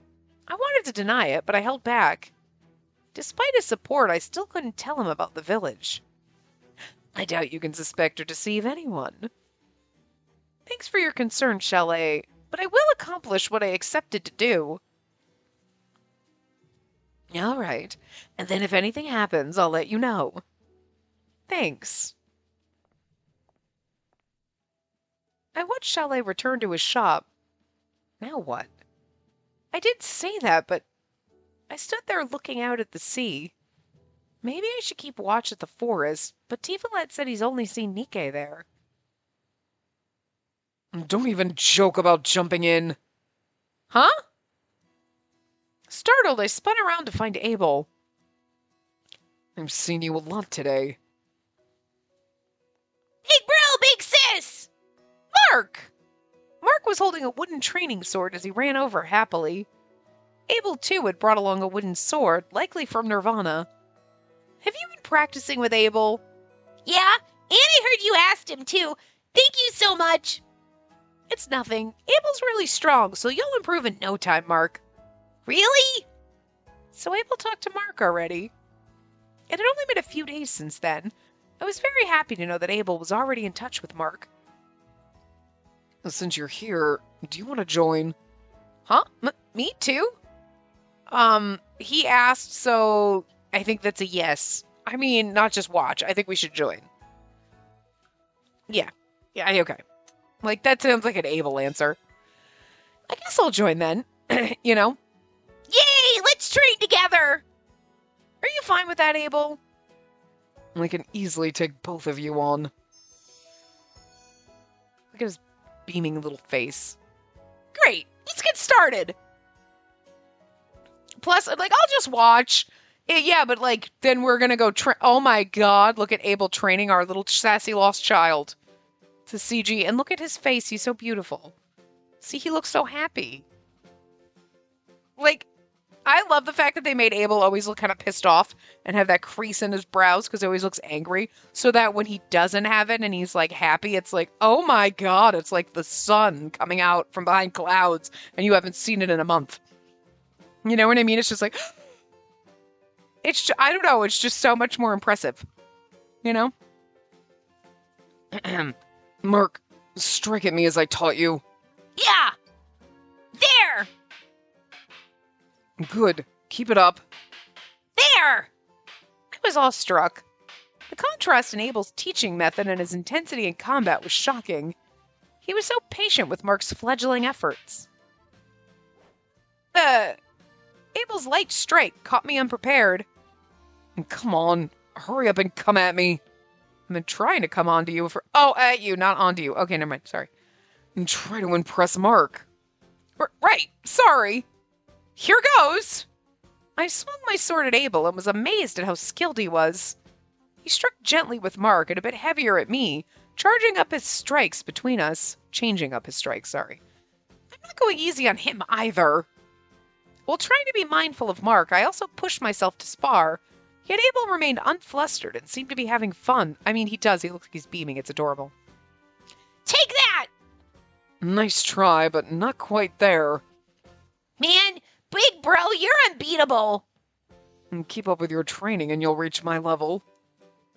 I wanted to deny it, but I held back. Despite his support, I still couldn't tell him about the village. I doubt you can suspect or deceive anyone. Thanks for your concern, Chalet, but I will accomplish what I accepted to do. All right, and then if anything happens, I'll let you know. Thanks. I watched Chalet return to his shop. Now what? I did say that, but I stood there looking out at the sea. Maybe I should keep watch at the forest, but Tifalet said he's only seen Nikke there. Don't even joke about jumping in. Huh? Startled, I spun around to find Abel. I've seen you a lot today. Big bro, big sis! Mark! Mark was holding a wooden training sword as he ran over happily. Abel, too, had brought along a wooden sword, likely from Nirvana. Have you been practicing with Abel? Yeah, and I heard you asked him too. Thank you so much. It's nothing. Abel's really strong, so you'll improve in no time, Mark. Really? So Abel talked to Mark already. It had only been a few days since then. I was very happy to know that Abel was already in touch with Mark. Since you're here, do you want to join? Huh? Me too? He asked, so I think that's a yes. I mean, not just watch. I think we should join. Yeah, okay. Like, that sounds like an Abel answer. I guess I'll join then. You know? Yay, let's train together. Are you fine with that, Abel? We can easily take both of you on. Look at his beaming little face. Great, let's get started. Plus, like, I'll just watch. Yeah, but, like, then we're gonna go oh my god, look at Abel training our little sassy lost child. It's a CG, and look at his face, he's so beautiful. See, he looks so happy. Like, I love the fact that they made Abel always look kind of pissed off and have that crease in his brows because he always looks angry, so that when he doesn't have it and he's, like, happy, it's like, oh my god, it's like the sun coming out from behind clouds and you haven't seen it in a month. You know what I mean? It's just like, I don't know, it's just so much more impressive. You know? Mark, strike at me as I taught you. Yeah. There. Good. Keep it up. There. I was awestruck. The contrast in Abel's teaching method and his intensity in combat was shocking. He was so patient with Mark's fledgling efforts. Abel's light strike caught me unprepared. Come on, hurry up and come at me. I've been trying to come onto you for— oh, at you, not onto you. Okay, never mind, sorry. And try to impress Mark. Right, sorry. Here goes! I swung my sword at Abel and was amazed at how skilled he was. He struck gently with Mark and a bit heavier at me, changing up his strikes, sorry. I'm not going easy on him either. While trying to be mindful of Mark, I also pushed myself to spar, yet Abel remained unflustered and seemed to be having fun. I mean, he does. He looks like he's beaming. It's adorable. Take that! Nice try, but not quite there. Man, big bro, you're unbeatable. And keep up with your training and you'll reach my level.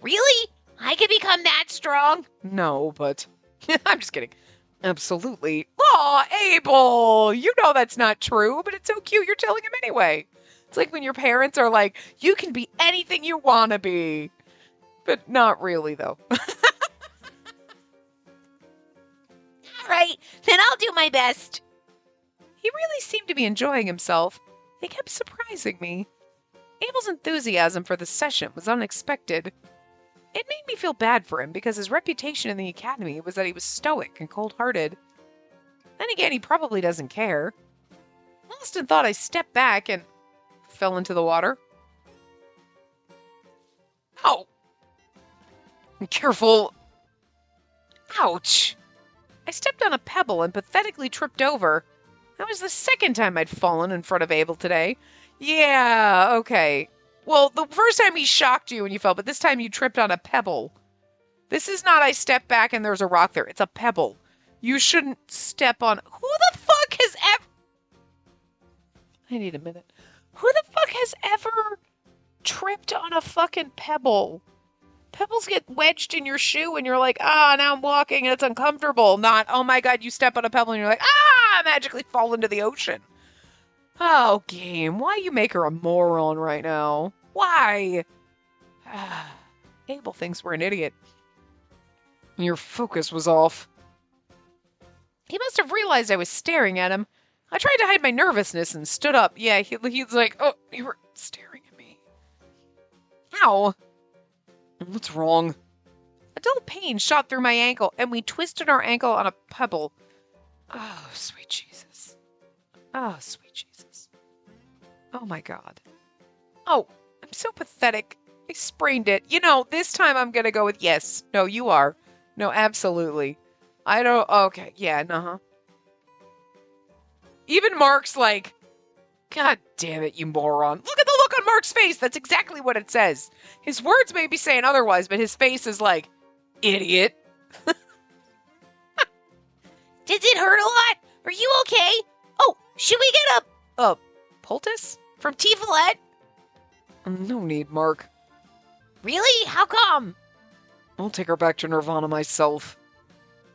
Really? I could become that strong? No, but... I'm just kidding. Absolutely. Aw, Abel! You know that's not true, but it's so cute you're telling him anyway. It's like when your parents are like, you can be anything you want to be. But not really, though. All right, then I'll do my best. He really seemed to be enjoying himself. He kept surprising me. Abel's enthusiasm for the session was unexpected. It made me feel bad for him because his reputation in the academy was that he was stoic and cold-hearted. Then again, he probably doesn't care. Lost in thought, I stepped back and fell into the water. Oh! Careful! Ouch! I stepped on a pebble and pathetically tripped over. That was the second time I'd fallen in front of Abel today. Yeah, okay. Well, the first time he shocked you and you fell, but this time you tripped on a pebble. This is not I step back and there's a rock there. It's a pebble. You shouldn't step on... Who the fuck has ever... I need a minute. Who the fuck has ever tripped on a fucking pebble? Pebbles get wedged in your shoe and you're like, now I'm walking and it's uncomfortable. Not, oh my god, you step on a pebble and you're like, I magically fall into the ocean. Oh, game, why you make her a moron right now? Why? Abel thinks we're an idiot. Your focus was off. He must have realized I was staring at him. I tried to hide my nervousness and stood up. Yeah, he's like, oh, you were staring at me. Ow. What's wrong? A dull pain shot through my ankle, and we twisted our ankle on a pebble. Oh, sweet Jesus. Oh, sweet Jesus. Oh, my God. Oh, I'm so pathetic. I sprained it. You know, this time I'm going to go with yes. No, you are. No, absolutely. I don't... Okay, yeah, uh-huh. Even Mark's like, God damn it, you moron. Look at the look on Mark's face. That's exactly what it says. His words may be saying otherwise, but his face is like, idiot. Did it hurt a lot? Are you okay? Oh, should we get a poultice? from Tifolet? No need, Mark. Really? How come? I'll take her back to Nirvana myself.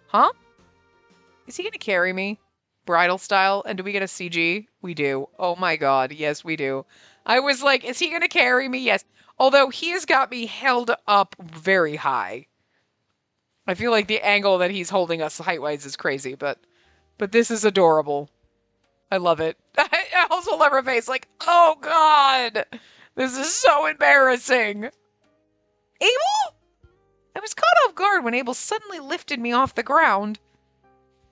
Huh? Is he gonna carry me? Bridal style? And do we get a CG? We do. Oh my god, yes we do. I was like, is he gonna carry me? Yes. Although he has got me held up very high. I feel like the angle that he's holding us height-wise is crazy, but this is adorable. I love it. I also love her face like, oh god! This is so embarrassing! Abel? I was caught off guard when Abel suddenly lifted me off the ground.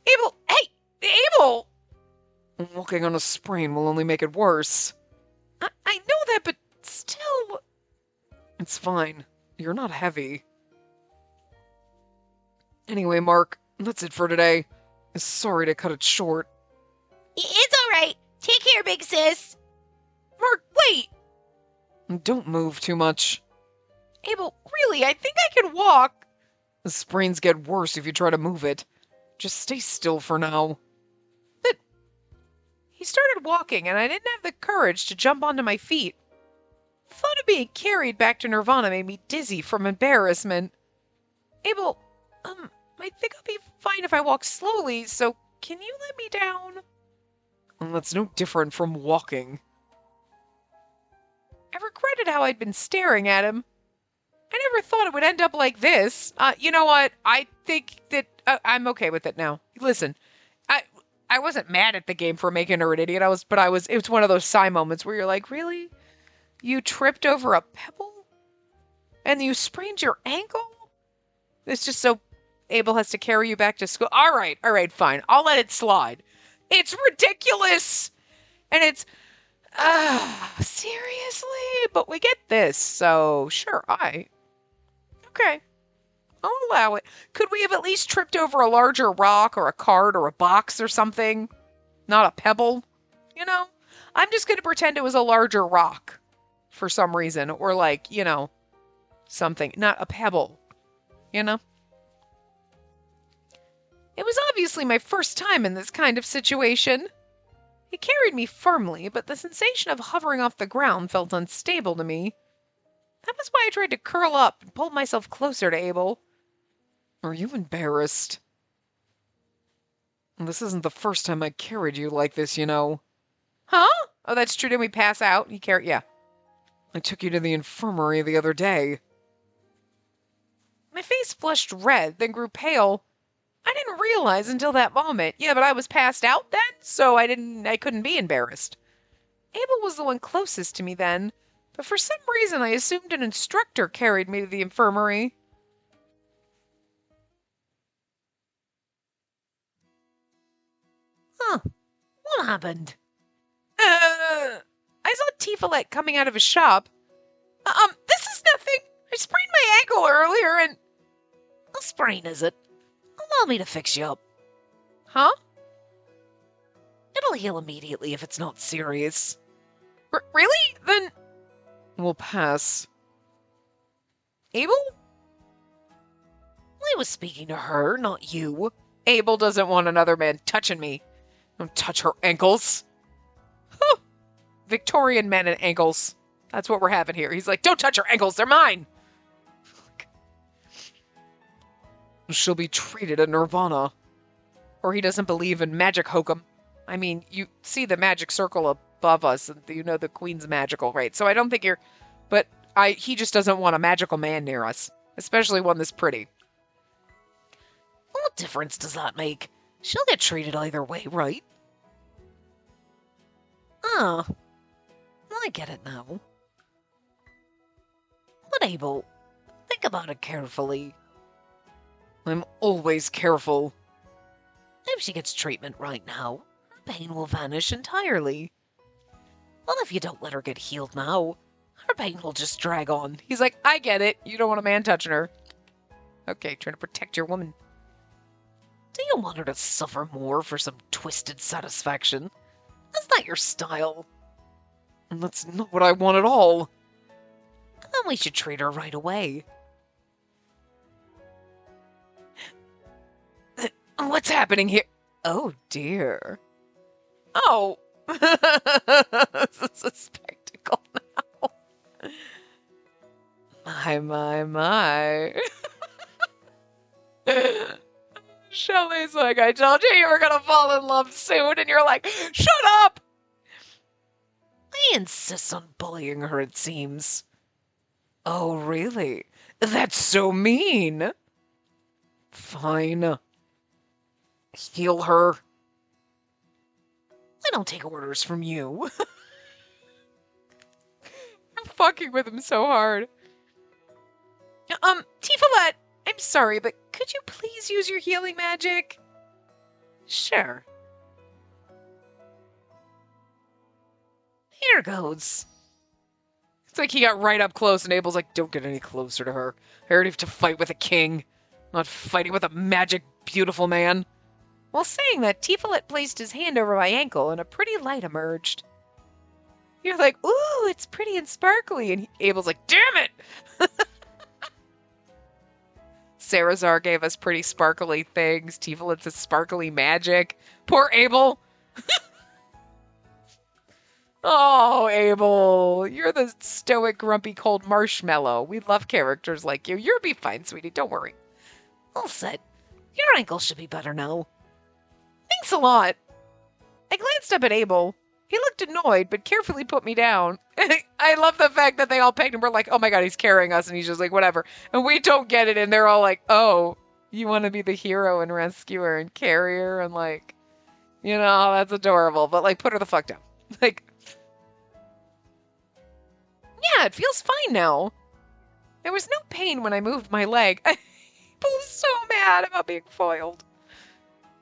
Abel, hey! Abel! Walking on a sprain will only make it worse. I know that, but still... It's fine. You're not heavy. Anyway, Mark, that's it for today. Sorry to cut it short. It's alright. Take care, big sis. Mark, wait! Don't move too much. Abel, really, I think I can walk. The sprains get worse if you try to move it. Just stay still for now. But he started walking, and I didn't have the courage to jump onto my feet. The thought of being carried back to Nirvana made me dizzy from embarrassment. Abel, I think I'll be fine if I walk slowly, so can you let me down? That's no different from walking. I regretted how I'd been staring at him. I never thought it would end up like this. You know what? I think that I'm okay with it now. Listen, I wasn't mad at the game for making her an idiot. It was one of those sigh moments where you're like, really? You tripped over a pebble? And you sprained your ankle? It's just so Abel has to carry you back to school. All right, fine. I'll let it slide. It's ridiculous. And it's, seriously? But we get this, so sure, okay. I'll allow it. Could we have at least tripped over a larger rock or a card or a box or something? Not a pebble? You know? I'm just going to pretend it was a larger rock for some reason. Or like, you know, something. Not a pebble. You know? It was obviously my first time in this kind of situation. He carried me firmly, but the sensation of hovering off the ground felt unstable to me. That was why I tried to curl up and pull myself closer to Abel. Are you embarrassed? This isn't the first time I carried you like this, you know. Huh? Oh, that's true. Did we pass out? Yeah. I took you to the infirmary the other day. My face flushed red, then grew pale. I didn't realize until that moment. Yeah, but I was passed out then, so I couldn't be embarrassed. Abel was the one closest to me then, but for some reason I assumed an instructor carried me to the infirmary. Huh. What happened? I saw Tifolet coming out of his shop. This is nothing. I sprained my ankle earlier and... A sprain, is it? Allow me to fix you up. Huh? It'll heal immediately if it's not serious. Really? Then We'll pass. Abel? I was speaking to her, not you. Abel doesn't want another man touching me. Don't touch her ankles. Huh. Victorian men and ankles. That's what we're having here. He's like, don't touch her ankles, they're mine. She'll be treated at Nirvana. Or he doesn't believe in magic hokum. I mean, you see the magic circle above us, and you know the queen's magical, right? So I don't think you're... But he just doesn't want a magical man near us. Especially one this pretty. What difference does that make? She'll get treated either way, right? Ah, I get it now. But Abel, think about it carefully. I'm always careful. If she gets treatment right now, her pain will vanish entirely. But if you don't let her get healed now, her pain will just drag on. He's like, I get it. You don't want a man touching her. Okay, trying to protect your woman. Do you want her to suffer more for some twisted satisfaction? Is that your style? And that's not what I want at all. Then we should treat her right away. What's happening here? Oh dear. Oh. This is a spectacle now. My. Shelley's like, I told you were gonna fall in love soon, and you're like, shut up! I insist on bullying her, it seems. Oh, really? That's so mean. Fine. Heal her. I don't take orders from you. I'm fucking with him so hard. Tifalet, I'm sorry, but could you please use your healing magic? Sure. Here goes. It's like he got right up close, and Abel's like, don't get any closer to her. I already have to fight with a king. I'm not fighting with a magic, beautiful man. While saying that, Tifalet placed his hand over my ankle, and a pretty light emerged. You're like, ooh, it's pretty and sparkly, and Abel's like, damn it! Sarazar gave us pretty sparkly things. Tifalet's a sparkly magic. Poor Abel! Oh, Abel, you're the stoic, grumpy, cold marshmallow. We love characters like you. You'll be fine, sweetie. Don't worry. All set. Your ankle should be better now. Thanks a lot. I glanced up at Abel. He looked annoyed, but carefully put me down. I love the fact that they all pegged him. We're like, oh my god, he's carrying us. And he's just like, whatever. And we don't get it. And they're all like, oh, you want to be the hero and rescuer and carrier? And like, you know, that's adorable. But like, put her the fuck down. Like, yeah, it feels fine now. There was no pain when I moved my leg. I was so mad about being foiled.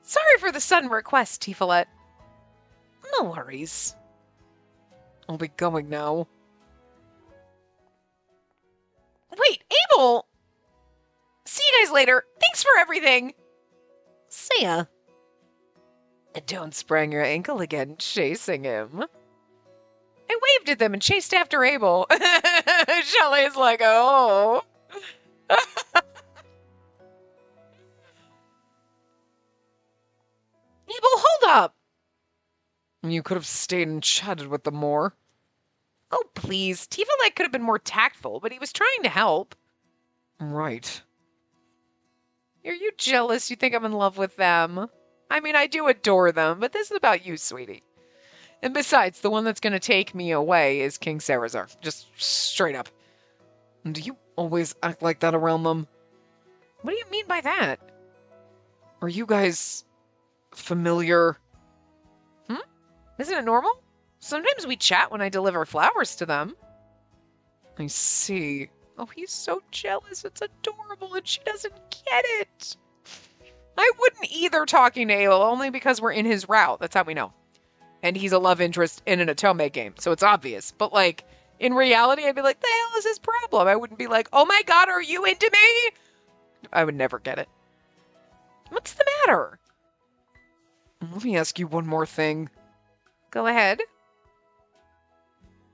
Sorry for the sudden request, Tifalet. No worries. I'll be going now. Wait, Abel! See you guys later. Thanks for everything. See ya. And don't sprain your ankle again chasing him. I waved at them and chased after Abel. Shelley's like, oh. Abel, hold up. You could have stayed and chatted with them more. Oh, please. Tifalet could have been more tactful, but he was trying to help. Right. Are you jealous? You think I'm in love with them? I mean, I do adore them, but this is about you, sweetie. And besides, the one that's going to take me away is King Sarazar. Just straight up. Do you always act like that around them? What do you mean by that? Are you guys familiar? Isn't it normal? Sometimes we chat when I deliver flowers to them. I see. Oh, he's so jealous. It's adorable, and she doesn't get it. I wouldn't either talking to Ael, only because we're in his route. That's how we know. And he's a love interest in an Otome game, so it's obvious. But, like, in reality, I'd be like, the hell is his problem? I wouldn't be like, oh my god, are you into me? I would never get it. What's the matter? Let me ask you one more thing. Go ahead.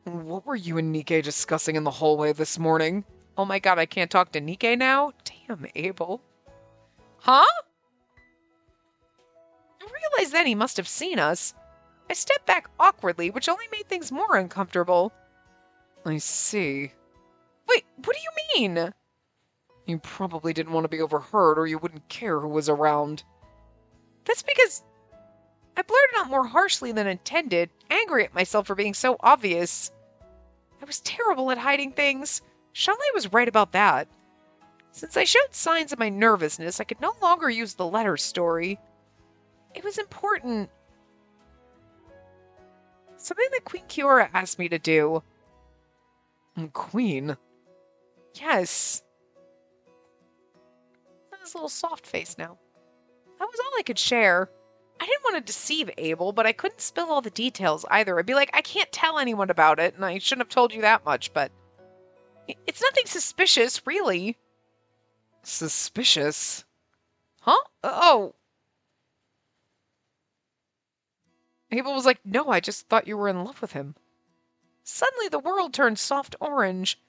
What were you and Nikke discussing in the hallway this morning? Oh my god, I can't talk to Nikke now? Damn, Abel. Huh? I realized then he must have seen us. I stepped back awkwardly, which only made things more uncomfortable. I see. Wait, what do you mean? You probably didn't want to be overheard or you wouldn't care who was around. That's because I blurted out more harshly than intended, angry at myself for being so obvious. I was terrible at hiding things. Chalet was right about that. Since I showed signs of my nervousness, I could no longer use the letter story. It was important. Something that Queen Kiora asked me to do. Queen? Yes. That was a little soft face now. That was all I could share. I didn't want to deceive Abel, but I couldn't spill all the details either. I'd be like, I can't tell anyone about it, and I shouldn't have told you that much, but it's nothing suspicious, really. Suspicious? Huh? Oh. Abel was like, no, I just thought you were in love with him. Suddenly the world turned soft orange.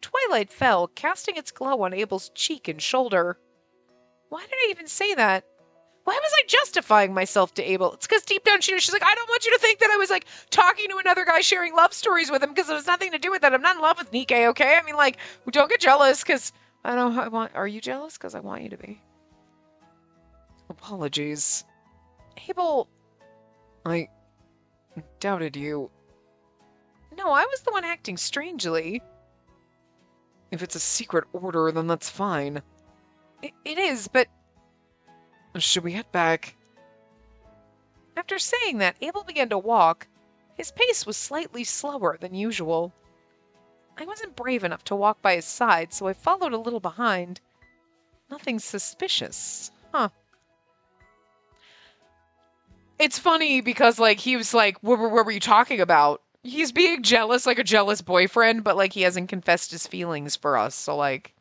Twilight fell, casting its glow on Abel's cheek and shoulder. Why did I even say that? Why was I justifying myself to Abel? It's because deep down she's like, I don't want you to think that I was like talking to another guy sharing love stories with him because it was nothing to do with that. I'm not in love with Nikke, okay? I mean, like, don't get jealous because I don't. Are you jealous? Because I want you to be. Apologies. Abel. I doubted you. No, I was the one acting strangely. If it's a secret order, then that's fine. It is, but. Should we head back? After saying that, Abel began to walk. His pace was slightly slower than usual. I wasn't brave enough to walk by his side, so I followed a little behind. Nothing suspicious. Huh. It's funny because, like, he was like, what were you talking about? He's being jealous like a jealous boyfriend, but, like, he hasn't confessed his feelings for us, so, like,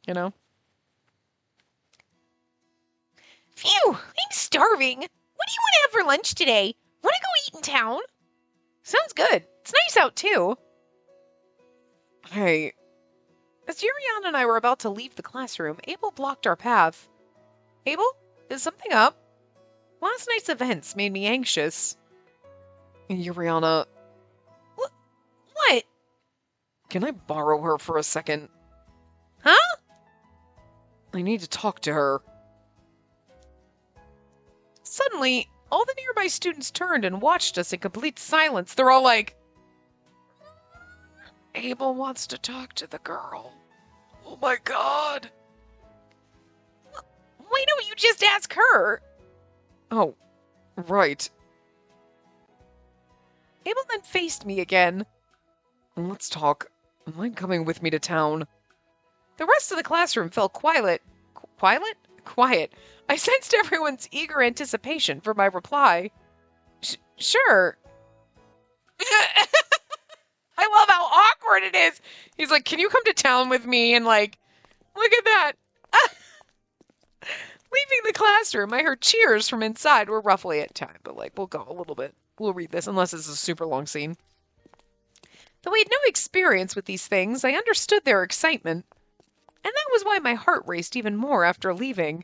you know? Phew, I'm starving. What do you want to have for lunch today? Want to go eat in town? Sounds good. It's nice out, too. Hey. As Yuriana and I were about to leave the classroom, Abel blocked our path. Abel, is something up? Last night's events made me anxious. Yuriana. What? Can I borrow her for a second? Huh? I need to talk to her. Suddenly, all the nearby students turned and watched us in complete silence. They're all like, Abel wants to talk to the girl. Oh my god. Why don't you just ask her? Oh, right. Abel then faced me again. Let's talk. Mind coming with me to town? The rest of the classroom fell quiet. Quiet. I sensed everyone's eager anticipation for my reply. Sure. I love how awkward it is. He's like, can you come to town with me? And like, look at that. Leaving the classroom, I heard cheers from inside. We're roughly at time, but like, we'll go a little bit. We'll read this, unless it's a super long scene. Though I had no experience with these things, I understood their excitement. And that was why my heart raced even more after leaving.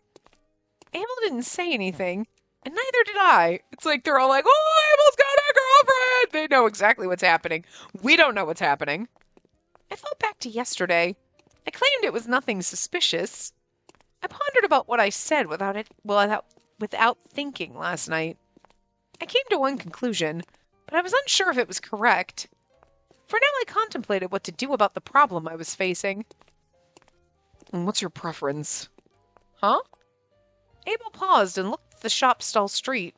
Abel didn't say anything, and neither did I. It's like they're all like, oh, Abel's got a girlfriend! They know exactly what's happening. We don't know what's happening. I thought back to yesterday. I claimed it was nothing suspicious. I pondered about what I said without thinking last night. I came to one conclusion, but I was unsure if it was correct. For now I contemplated what to do about the problem I was facing. What's your preference? Huh? Abel paused and looked at the shop stall street.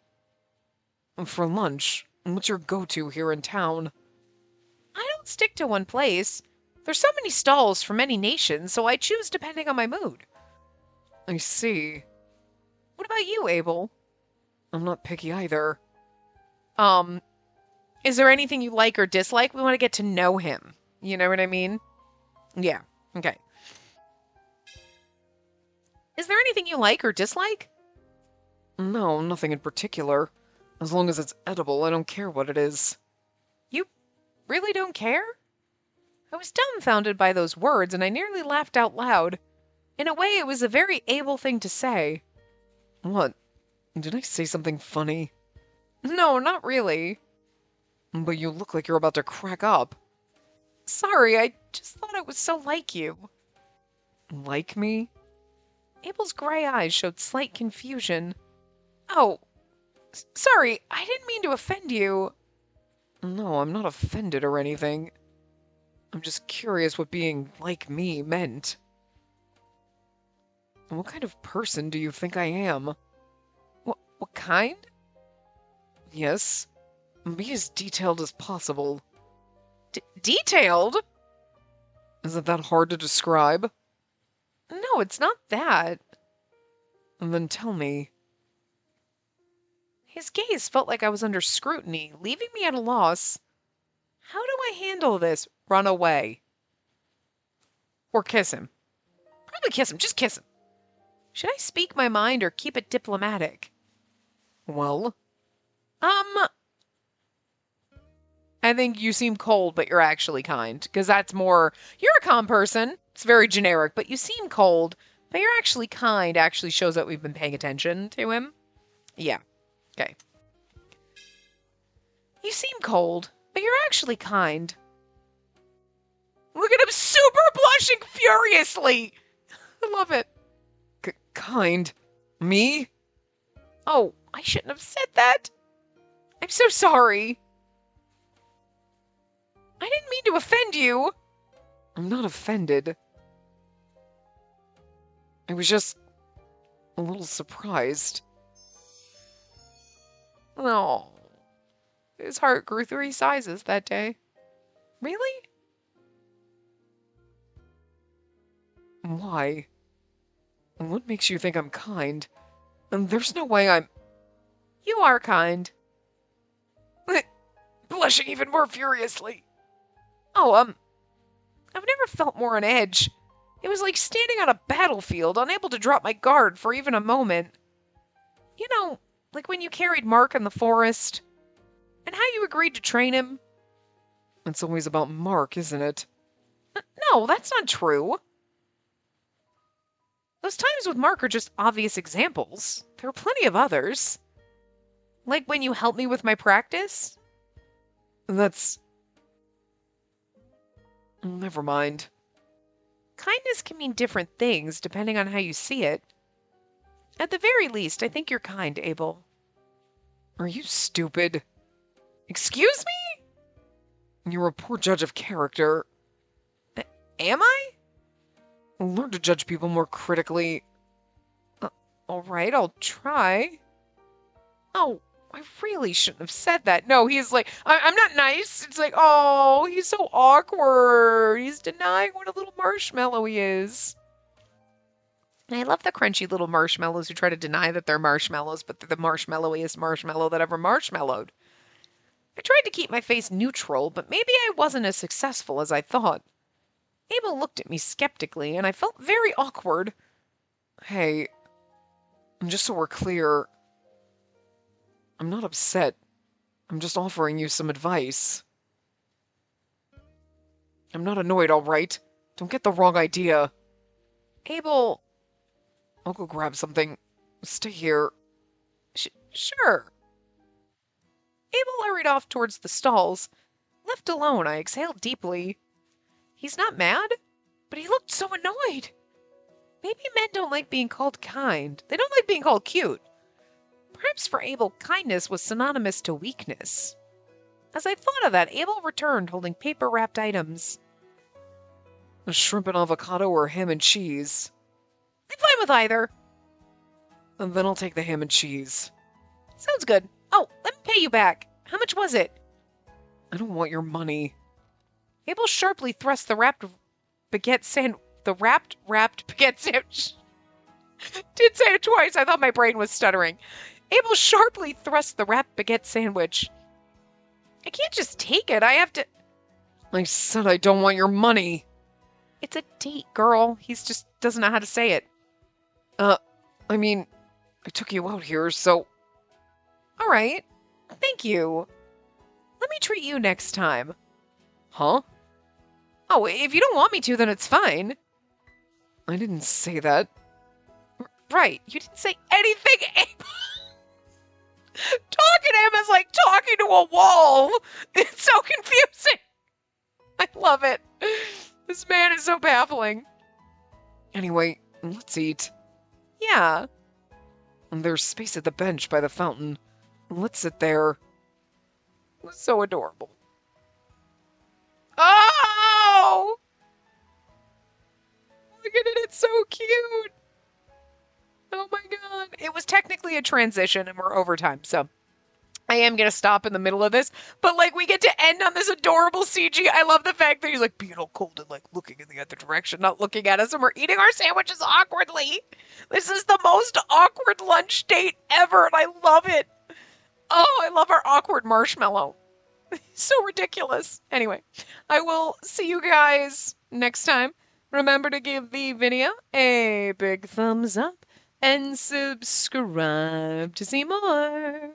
For lunch, what's your go-to here in town? I don't stick to one place. There's so many stalls from many nations, so I choose depending on my mood. I see. What about you, Abel? I'm not picky either. Is there anything you like or dislike? We want to get to know him. You know what I mean? Yeah, okay. Is there anything you like or dislike? No, nothing in particular. As long as it's edible, I don't care what it is. You really don't care? I was dumbfounded by those words, and I nearly laughed out loud. In a way, it was a very able thing to say. What? Did I say something funny? No, not really. But you look like you're about to crack up. Sorry, I just thought it was so like you. Like me? Abel's gray eyes showed slight confusion. Oh, sorry, I didn't mean to offend you. No, I'm not offended or anything. I'm just curious what being like me meant. What kind of person do you think I am? What kind? Yes, be as detailed as possible. Detailed? Isn't that hard to describe? No, it's not that. And then tell me. His gaze felt like I was under scrutiny, leaving me at a loss. How do I handle this? Run away. Or kiss him. Probably kiss him. Just kiss him. Should I speak my mind or keep it diplomatic? Well? I think you seem cold, but you're actually kind. Because that's more, you're a calm person. It's very generic, but you seem cold, but you're actually kind. Actually shows that we've been paying attention to him. Yeah. Okay. You seem cold, but you're actually kind. Look at him super blushing furiously. I love it. Kind? Me? Oh, I shouldn't have said that. I'm so sorry. I didn't mean to offend you. I'm not offended. I was just a little surprised. Oh, his heart grew 3 sizes that day. Really? Why? What makes you think I'm kind? And there's no way I'm... You are kind. Blushing even more furiously. Oh, I've never felt more on edge. It was like standing on a battlefield, unable to drop my guard for even a moment. You know, like when you carried Mark in the forest, and how you agreed to train him. It's always about Mark, isn't it? No, that's not true. Those times with Mark are just obvious examples. There are plenty of others. Like when you helped me with my practice. That's... Never mind. Kindness can mean different things depending on how you see it. At the very least, I think you're kind, Abel. Are you stupid? Excuse me? You're a poor judge of character. Am I? Learn to judge people more critically. All right, I'll try. Oh, I really shouldn't have said that. No, he's like, I'm not nice. It's like, oh, he's so awkward. He's denying what a little marshmallow he is. And I love the crunchy little marshmallows who try to deny that they're marshmallows, but they're the marshmallowiest marshmallow that ever marshmallowed. I tried to keep my face neutral, but maybe I wasn't as successful as I thought. Abel looked at me skeptically, and I felt very awkward. Hey, just so we're clear, I'm not upset. I'm just offering you some advice. I'm not annoyed, all right? Don't get the wrong idea. Abel, I'll go grab something. Stay here. Sure. Abel hurried off towards the stalls. Left alone, I exhaled deeply. He's not mad, but he looked so annoyed. Maybe men don't like being called kind. They don't like being called cute. Perhaps for Abel, kindness was synonymous to weakness. As I thought of that, Abel returned holding paper-wrapped items. A shrimp and avocado or ham and cheese? I'm fine with either. And then I'll take the ham and cheese. Sounds good. Oh, let me pay you back. How much was it? I don't want your money. Abel sharply thrust the wrapped baguette sandwich. Did say it twice. I thought my brain was stuttering. Abel sharply thrust the wrapped baguette sandwich. I can't just take it. I have to... I said I don't want your money. It's a date, girl. He just doesn't know how to say it. I mean, I took you out here, so... All right. Thank you. Let me treat you next time. Huh? Oh, if you don't want me to, then it's fine. I didn't say that. Right. You didn't say anything. Talking to him is like talking to a wall. It's so confusing. I love it. This man is so baffling. Anyway, let's eat. Yeah. And there's space at the bench by the fountain. Let's sit there. So adorable. Oh! Look at it. It's so cute. Oh my god. It was technically a transition and we're over time, so I am going to stop in the middle of this. But, like, we get to end on this adorable CG. I love the fact that he's, like, being all cold and, like, looking in the other direction, not looking at us, and we're eating our sandwiches awkwardly. This is the most awkward lunch date ever, and I love it. Oh, I love our awkward marshmallow. So ridiculous. Anyway, I will see you guys next time. Remember to give the video a big thumbs up and subscribe to see more.